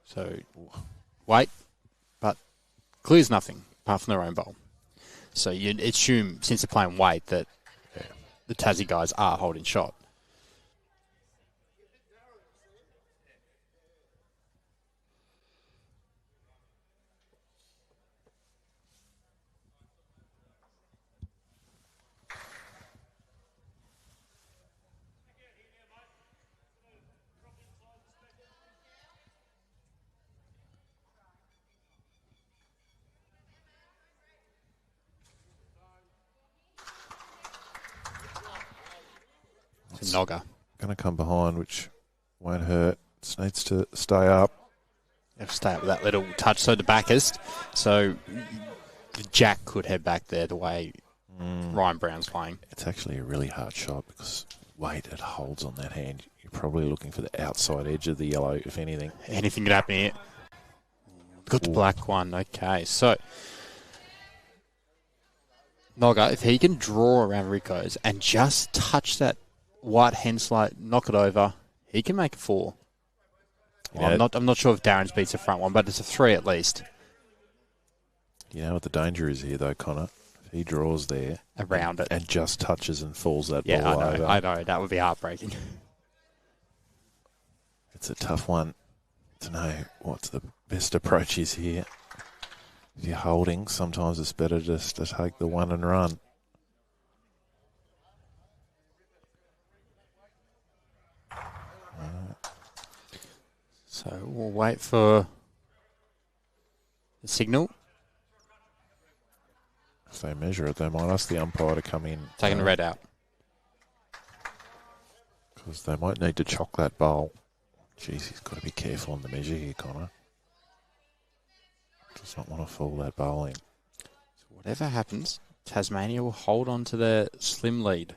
So, wait, but clears nothing apart from their own bowl. So you'd assume, since they're playing weight, that the Tassie guys are holding shot. it's Nogga. going to come behind, which won't hurt. Just needs to stay up. They'll stay up with that little touch. So the backist. So Jack could head back there the way Ryan Brown's playing. It's actually a really hard shot because weight it holds on that hand. You're probably looking for the outside edge of the yellow, if anything. Anything could happen here. Got the black one. Okay, so Nogga, if he can draw around Rico's and just touch that white hand slide, knock it over, he can make a 4. Well, I'm not sure if Darren's beats the front one, but it's a 3 at least. You know what the danger is here, though, Connor? If he draws there around it and just touches and falls that ball over. I know. That would be heartbreaking. It's a tough one to know what the best approach is here. If you're holding, sometimes it's better just to take the one and run. So we'll wait for the signal. If they measure it, they might ask the umpire to come in. Taking the red out. Because they might need to chock that bowl. Jeez, he's got to be careful on the measure here, Connor. Does not want to fall that bowl in. So whatever happens, Tasmania will hold on to their slim lead.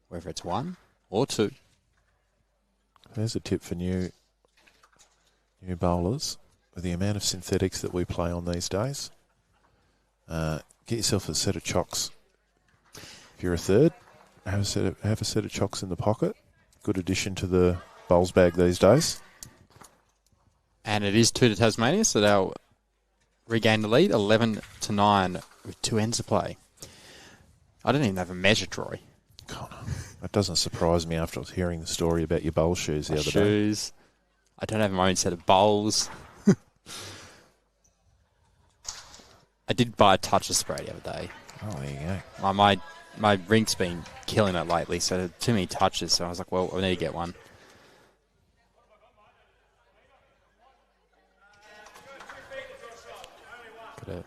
Whether it's 1 or 2. There's a tip for new bowlers. With the amount of synthetics that we play on these days, get yourself a set of chocks. If you're a third, have a set of chocks in the pocket. Good addition to the bowls bag these days. And it is 2 to Tasmania, so they'll regain the lead, 11-9 with 2 ends to play. I don't even have a measure, Troy. Connor, that doesn't surprise me after hearing the story about your bowl shoes the other day. I don't have my own set of bowls. I did buy a toucher spray the other day. Oh, there you go. My rink's been killing it lately, so there are too many touches, so I was like, well, I need to get one. Got a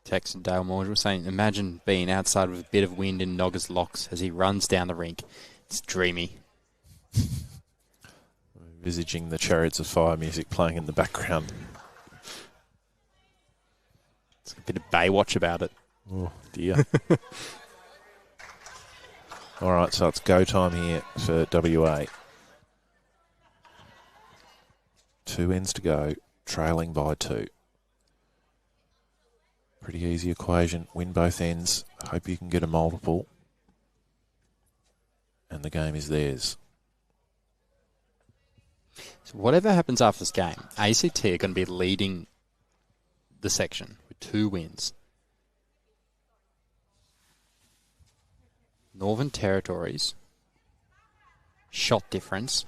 text from Dale Mordrell saying, imagine being outside with a bit of wind in Nogga's locks as he runs down the rink. It's dreamy. Envisaging the Chariots of Fire music playing in the background. It's a bit of Baywatch about it. Oh, dear. All right, so it's go time here for WA. 2 ends to go, trailing by 2. Pretty easy equation. Win both ends. Hope you can get a multiple. And the game is theirs. So whatever happens after this game, ACT are going to be leading the section with 2 wins. Northern Territories shot difference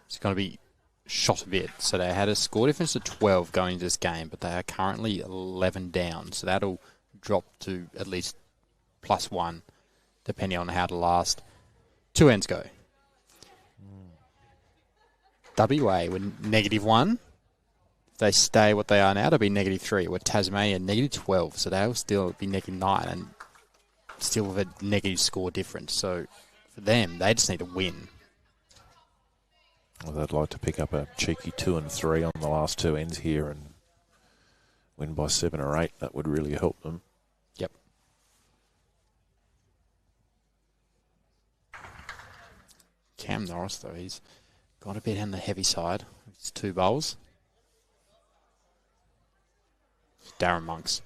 is going to be shot a bit. So they had a score difference of 12 going into this game, but they are currently 11 down. So that'll drop to at least +1, depending on how the last 2 ends go. WA with -1. If they stay what they are now, they'll be -3. With Tasmania, -12. So they'll still be -9 and still with a negative score difference. So for them, they just need to win. Well, they'd like to pick up a cheeky 2 and 3 on the last 2 ends here and win by 7 or 8. That would really help them. Yep. Cam Norris, though, he's got a bit on the heavy side. It's 2 bowls. Darren Monks.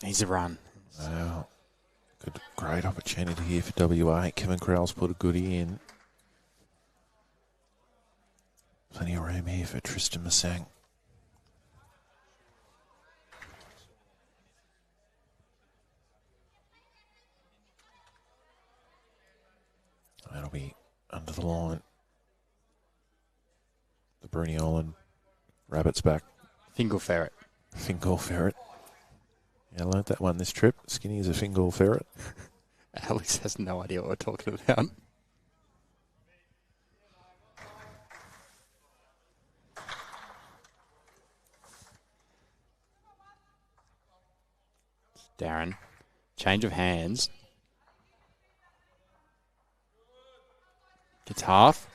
He's a run. Wow. Great opportunity here for WA. Kevin Crowell's put a goodie in. Plenty of room here for Tristan Masang. That'll be under the line. The Bruny Island Rabbits back. Fingal Ferret. Fingal Ferret. Yeah, I learnt that one this trip. Skinny is a Fingal Ferret. Alex has no idea what we're talking about. Darren. Change of hands. Gets half.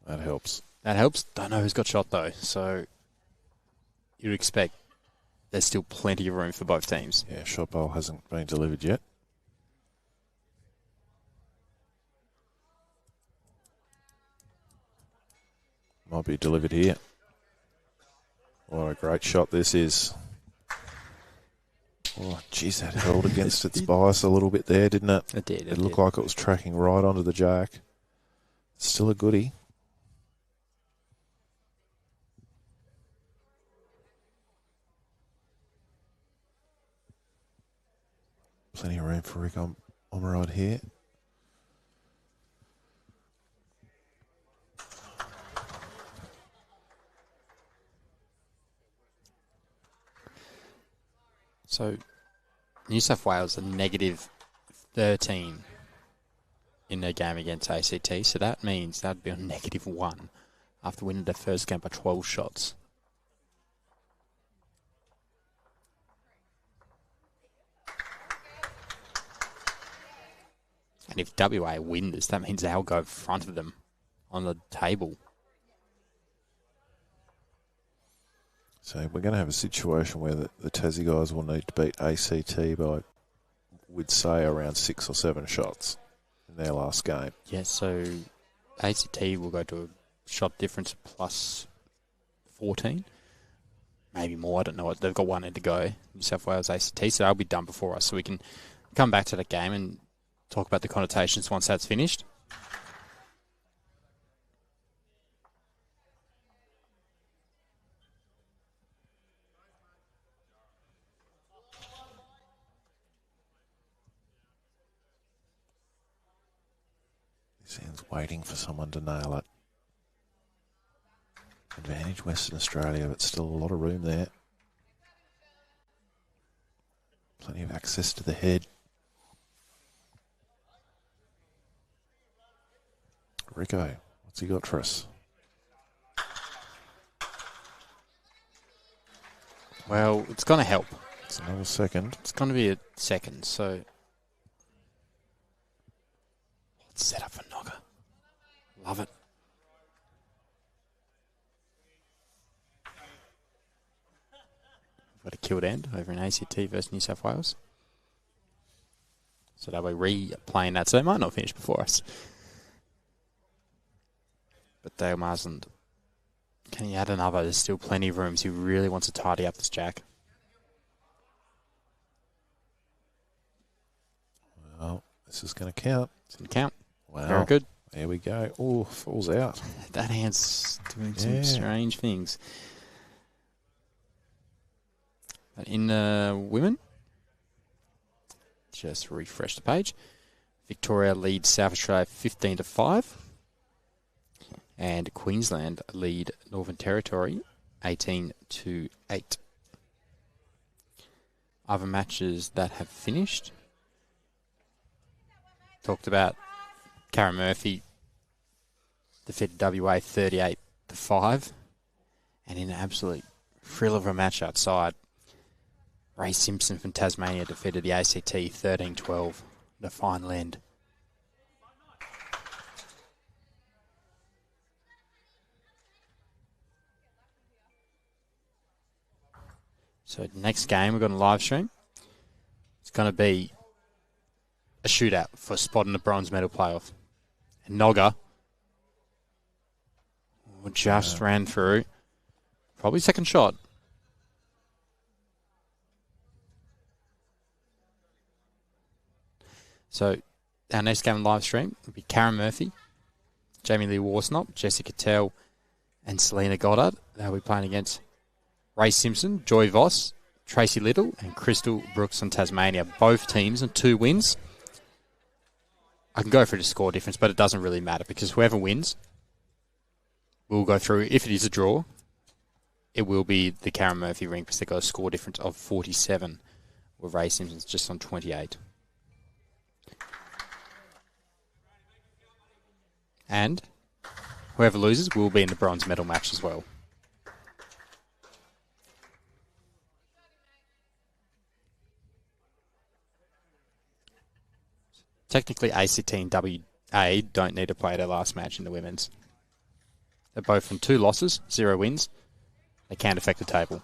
That helps. That helps. Don't know who's got shot, though. So you'd expect there's still plenty of room for both teams. Yeah, shot bowl hasn't been delivered yet. Might be delivered here. What a great shot this is. Oh, geez, that held against its bias a little bit there, didn't it? It did. It looked like it was tracking right onto the jack. Still a goodie. Plenty of room for Rick Omerod here. So New South Wales are negative 13 in their game against ACT. So that means that'd be on negative 1 after winning their first game by 12 shots. And if WA win this, that means they'll go in front of them on the table. So we're going to have a situation where the Tassie guys will need to beat ACT by, we'd say, around 6 or 7 shots in their last game. Yeah, so ACT will go to a shot difference of plus 14. Maybe more, I don't know. They've got one end to go, New South Wales ACT, so they'll be done before us. So we can come back to that game and talk about the connotations once that's finished. Seems waiting for someone to nail it. Advantage Western Australia, but still a lot of room there. Plenty of access to the head. Rico, what's he got for us? Well, it's going to help. It's another second. It's going to be a second, so let's set up for Nogger. Love it. We've got a killed end over in ACT versus New South Wales. So they'll be replaying that, so they might not finish before us. But Dale Marsland, can he add another? There's still plenty of rooms. He really wants to tidy up this jack. Well, this is going to count. It's going to count. Wow. Very good. There we go. Oh, falls out. That hand's doing some strange things. But in women, just refresh the page. Victoria leads South Australia 15-5. And Queensland lead Northern Territory 18-8. Other matches that have finished. Talked about Karen Murphy defeated WA 38-5. And in an absolute thrill of a match outside, Ray Simpson from Tasmania defeated the ACT 13-12, the final end. So next game we've got a live stream. It's going to be a shootout for a spot in the bronze medal playoff. And Nogger just ran through. Probably second shot. So our next game on live stream will be Karen Murphy, Jamie Lee Warsnop, Jessica Tell, and Selena Goddard. They'll be playing against Ray Simpson, Joy Voss, Tracy Little, and Crystal Brooks from Tasmania. Both teams on 2 wins. I can go through the score difference, but it doesn't really matter because whoever wins will go through. If it is a draw, it will be the Karen Murphy ring because they got a score difference of 47, where Ray Simpson's just on 28. And whoever loses will be in the bronze medal match as well. Technically, ACT and WA don't need to play their last match in the women's. They're both from 2 losses, 0 wins. They can't affect the table.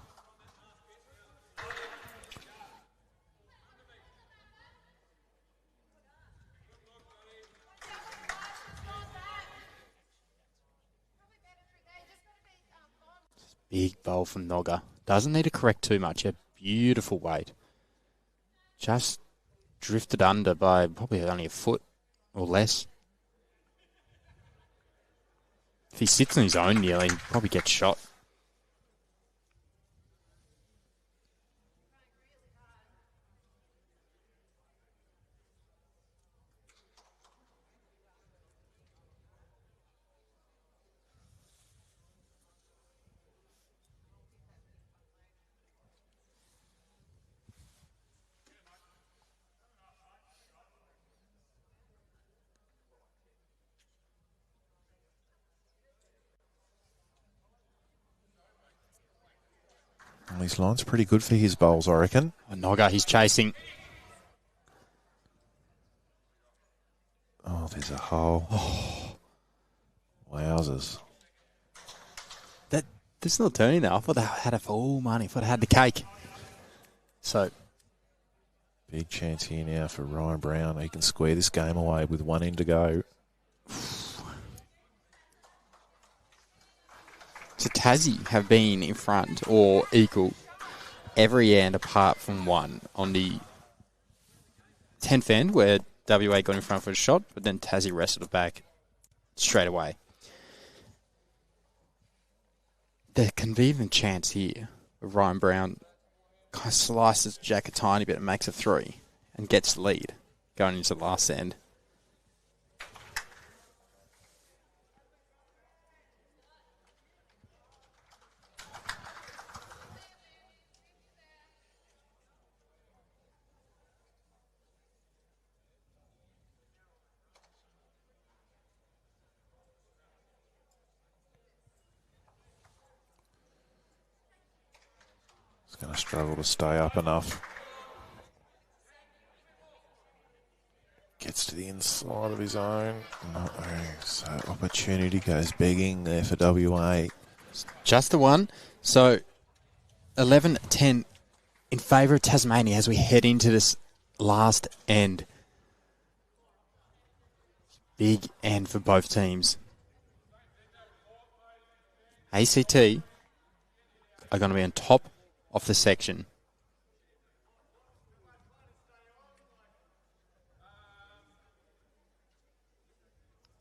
Big bowl from Nogga. Doesn't need to correct too much. A beautiful weight. Just drifted under by probably only a foot or less. If he sits on his own nearly, he'll probably get shot. Well, his line's pretty good for his bowls, I reckon. Nogga, he's chasing. Oh, there's a hole. Oh. Wowzers. This is not turning now. I thought they had it for all money. I thought they had the cake. So, big chance here now for Ryan Brown. He can square this game away with 1 end to go. So Tassie have been in front or equal every end apart from one on the 10th end where WA got in front for a shot, but then Tassie wrestled it back straight away. There can be even a chance here where Ryan Brown kind of slices Jack a tiny bit and makes a 3 and gets the lead going into the last end. Going to struggle to stay up enough. Gets to the inside of his own. So opportunity goes begging there for WA. Just the one. So 11-10 in favour of Tasmania as we head into this last end. Big end for both teams. ACT are going to be on top of the section.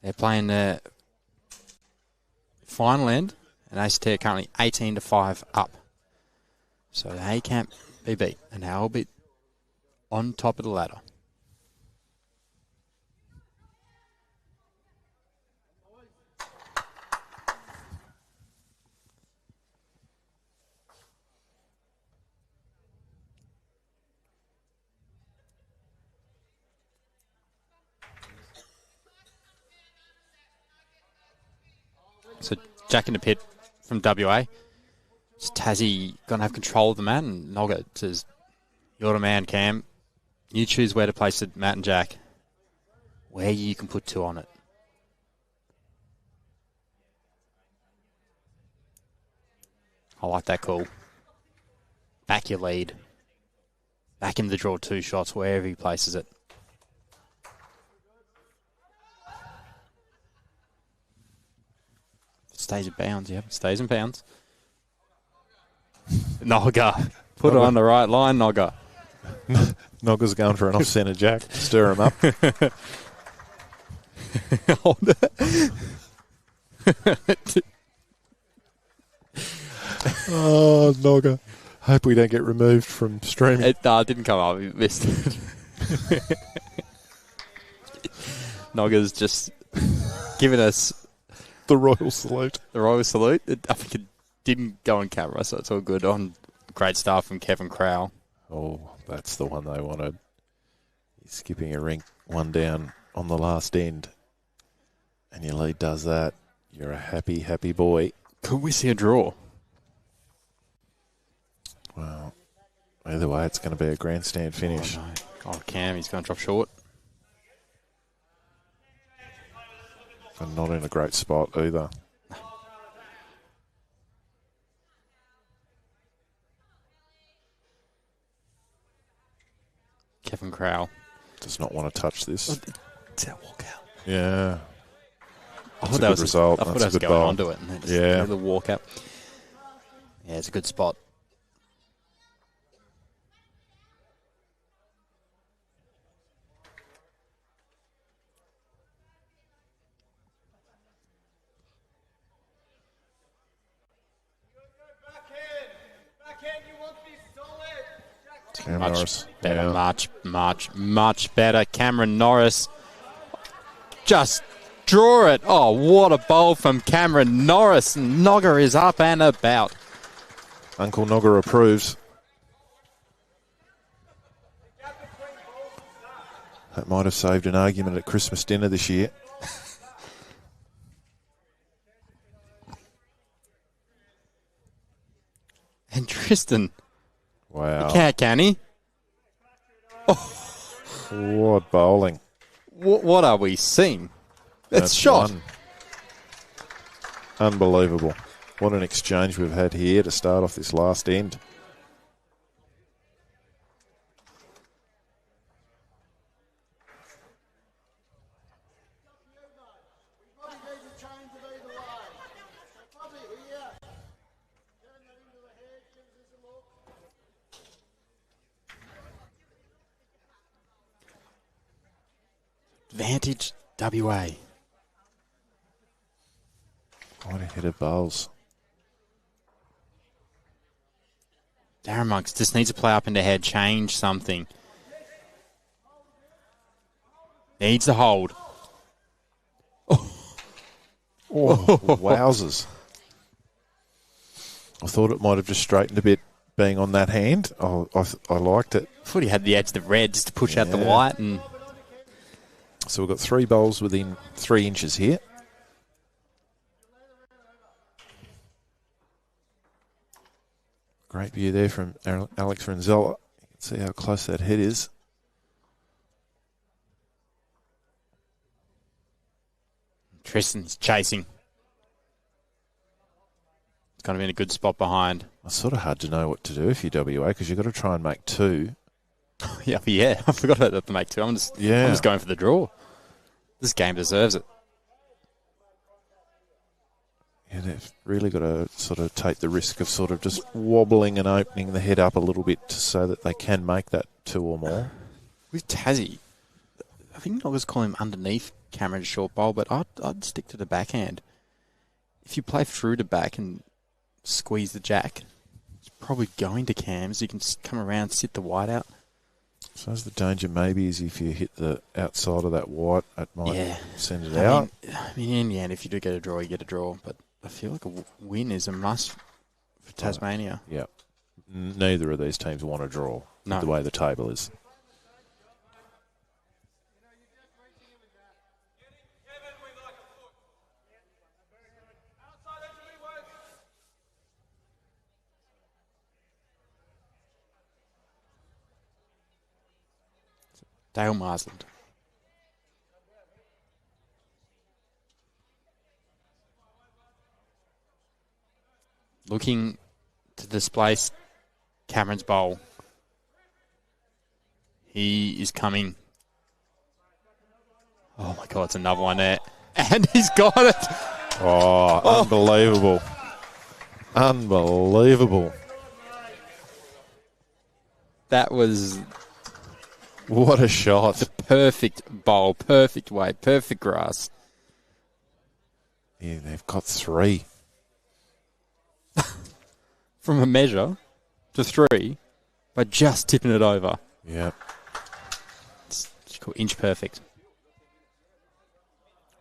They're playing the final end, and ACT are currently 18-5 up. So they can't be beat, and they'll be on top of the ladder. So Jack in the pit from WA. Is Tassie going to have control of the mat? And Nogga says, you're the man, Cam. You choose where to place the mat and Jack. Where you can put 2 on it. I like that call. Back your lead. Back in the draw 2 shots, wherever he places it. Stays in bounds, yep. Stays in bounds. Nogga. Put it on the right line, Nogga. Nogga's going for an off-centre jack. Stir him up. Hold it. Oh, Nogga. Hope we don't get removed from streaming. It didn't come up. We missed it. Nogga's just giving us the royal salute. The royal salute. I think it didn't go on camera, so it's all good. On great stuff from Kevin Crowell. Oh, that's the one they wanted. He's skipping a rink, 1 down on the last end. And your lead does that. You're a happy, happy boy. Could we see a draw? Well, either way, it's going to be a grandstand finish. Oh, no. Oh, Cam, he's going to drop short. And not in a great spot either. Kevin Crowell does not want to touch this. It's that walkout. Yeah. I That's thought a that good was result. I thought That's I a was good going bowl. onto it, and then just Yeah. the walkout. Yeah, it's a good spot. Cameron Norris. Better, Yeah. much better. Cameron Norris. Just draw it. Oh, what a bowl from Cameron Norris. Nogger is up and about. Uncle Nogger approves. That might have saved an argument at Christmas dinner this year. And Tristan. Wow. Can he? What bowling. What are we seeing? It's That's shot. one. Unbelievable. What an exchange we've had here to start off this last end. Advantage WA. Quite a hit of bowls. Darren Monks just needs to play up into head, change something. Needs to hold. Wowzers. I thought it might have just straightened a bit being on that hand. I liked it. Thought he had the edge of the red just to push out the Yeah. white. And So we've got 3 bowls within 3 inches here. Great view there from Alex Rinzella. You can see how close that head is. Tristan's chasing. It's going to be in a good spot behind. It's sort of hard to know what to do if you're WA because you've got to try and make 2. Yeah, I forgot about the make two. I'm just going for the draw. This game deserves it. Yeah, they've really got to sort of take the risk of sort of just wobbling and opening the head up a little bit so that they can make that 2 or more. With Tassie, I think I was calling him underneath Cameron's short bowl, but I'd stick to the backhand. If you play through the back and squeeze the jack, it's probably going to Cams. You can come around, sit the white out. So the danger maybe is if you hit the outside of that white, it might send it I out. mean, in the end, if you do get a draw, you get a draw. But I feel like a win is a must for Tasmania. Yeah. Neither of these teams want to draw No. the way the table is. Dale Marsland. Looking to displace Cameron's bowl. He is coming. Oh my God, it's another one there. And he's got it. Oh, unbelievable. Unbelievable. That was What a shot. the perfect bowl, perfect weight, perfect grass. Yeah, they've got 3. From a measure to 3 by just tipping it over. Yeah. It's called inch perfect.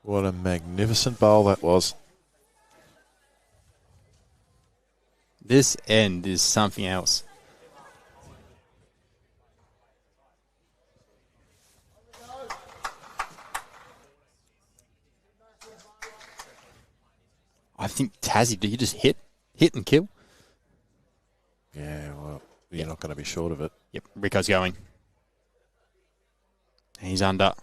What a magnificent bowl that was. This end is something else. I think Tassie, do you just hit and kill? Yeah, well, you're not going to be short of it. Yep, Rico's going. He's under.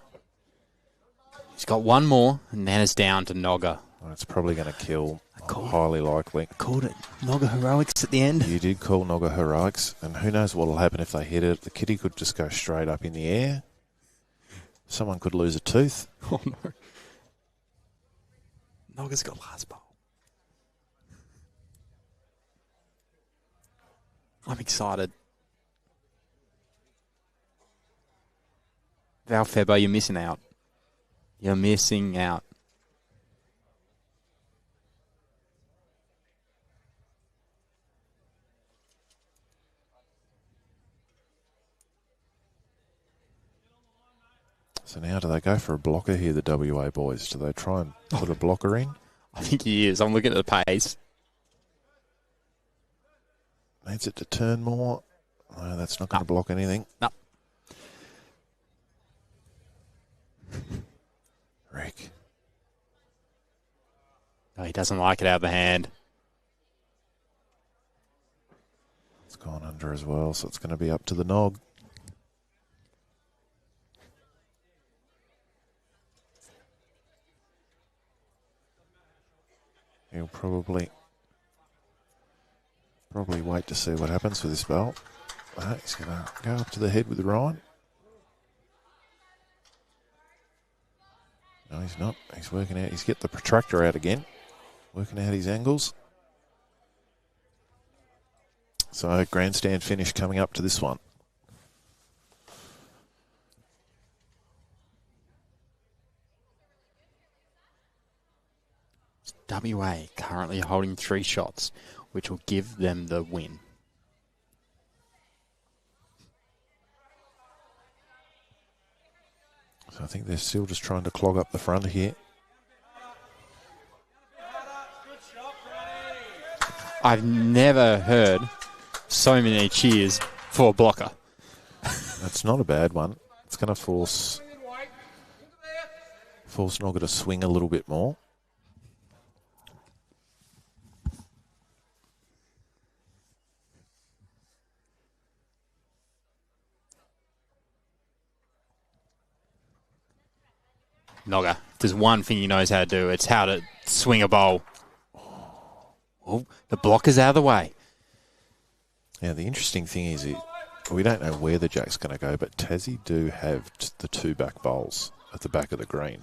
He's got one more, and then it's down to Nogga. Well, it's probably going to kill. Highly likely. I called it Nogga Heroics at the end. You did call Nogga Heroics, and who knows what will happen if they hit it. The kitty could just go straight up in the air. Someone could lose a tooth. Oh, no. Nogga's got last bowl. I'm excited. Val Febo, you're missing out. You're missing out. So now do they go for a blocker here, the WA boys? Do they try and put a blocker in? I think he is. I'm looking at the pace. Needs it to turn more. No, that's not going to block anything. No. Rick. No, he doesn't like it out of the hand. It's gone under as well, so it's going to be up to the Nog. He'll probably wait to see what happens with this ball. He's going to go up to the head with Ryan. No, he's not. He's working out. He's get the protractor out again, working out his angles. So grandstand finish coming up to this one. WA currently holding 3 shots, which will give them the win. So I think they're still just trying to clog up the front here. I've never heard so many cheers for a blocker. That's not a bad one. It's going to force Nogga to swing a little bit more. Nogga, there's one thing he knows how to do. It's how to swing a bowl. Oh, the blocker's out of the way. Yeah, the interesting thing is we don't know where the jack's going to go, but Tassie do have the 2 back bowls at the back of the green.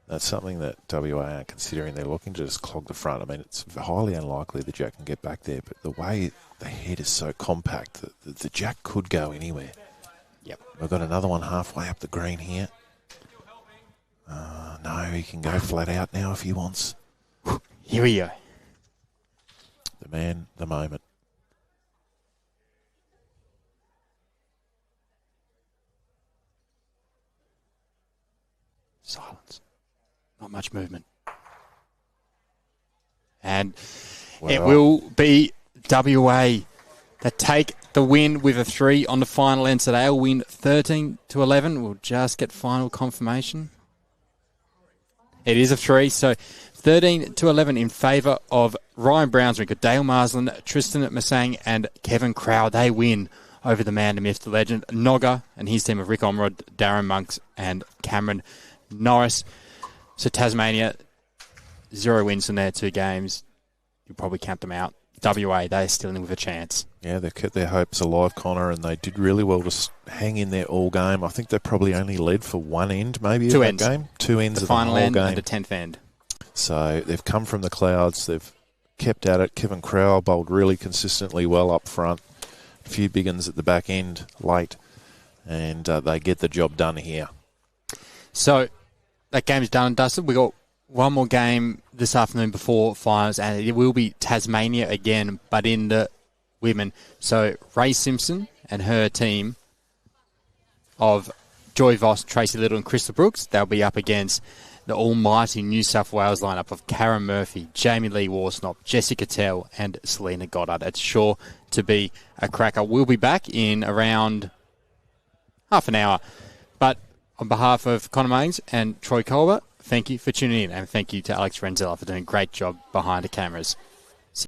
That's something that WA aren't considering. They're looking to just clog the front. I mean, it's highly unlikely the jack can get back there, but the way the head is so compact, the jack could go anywhere. Yep. We've got another one halfway up the green here. No, he can go flat out now if he wants. Here we go. The man, the moment. Silence. Not much movement. And Well, it will be WA that take the win with a 3 on the final end. So they'll win 13-11. We'll just get final confirmation. It is a 3, so 13-11 in favour of Ryan Brownswick, Dale Marsland, Tristan Masang and Kevin Crow. They win over the man, the myth, the legend, Nogga, and his team of Rick Omrod, Darren Monks and Cameron Norris. So Tasmania, 0 wins in their 2 games. You'll probably count them out. WA, they're still in with a chance. Yeah, they've kept their hopes alive, Connor, and they did really well to hang in there all game. I think they probably only led for one end, maybe, 2 of ends. that game. 2 ends The of the final whole end game. and the 10th end. So they've come from the clouds. They've kept at it. Kevin Crow bowled really consistently well up front. A few big uns at the back end late, and they get the job done here. So that game's done and dusted. We got one more game this afternoon before finals, and it will be Tasmania again, but in the women. So Ray Simpson and her team of Joy Voss, Tracy Little and Krista Brooks, they'll be up against the almighty New South Wales lineup of Karen Murphy, Jamie Lee Warsnop, Jessica Tell and Selena Goddard. It's sure to be a cracker. We'll be back in around half an hour. But on behalf of Connor Mains and Troy Colbert, thank you for tuning in, and thank you to Alex Renzella for doing a great job behind the cameras.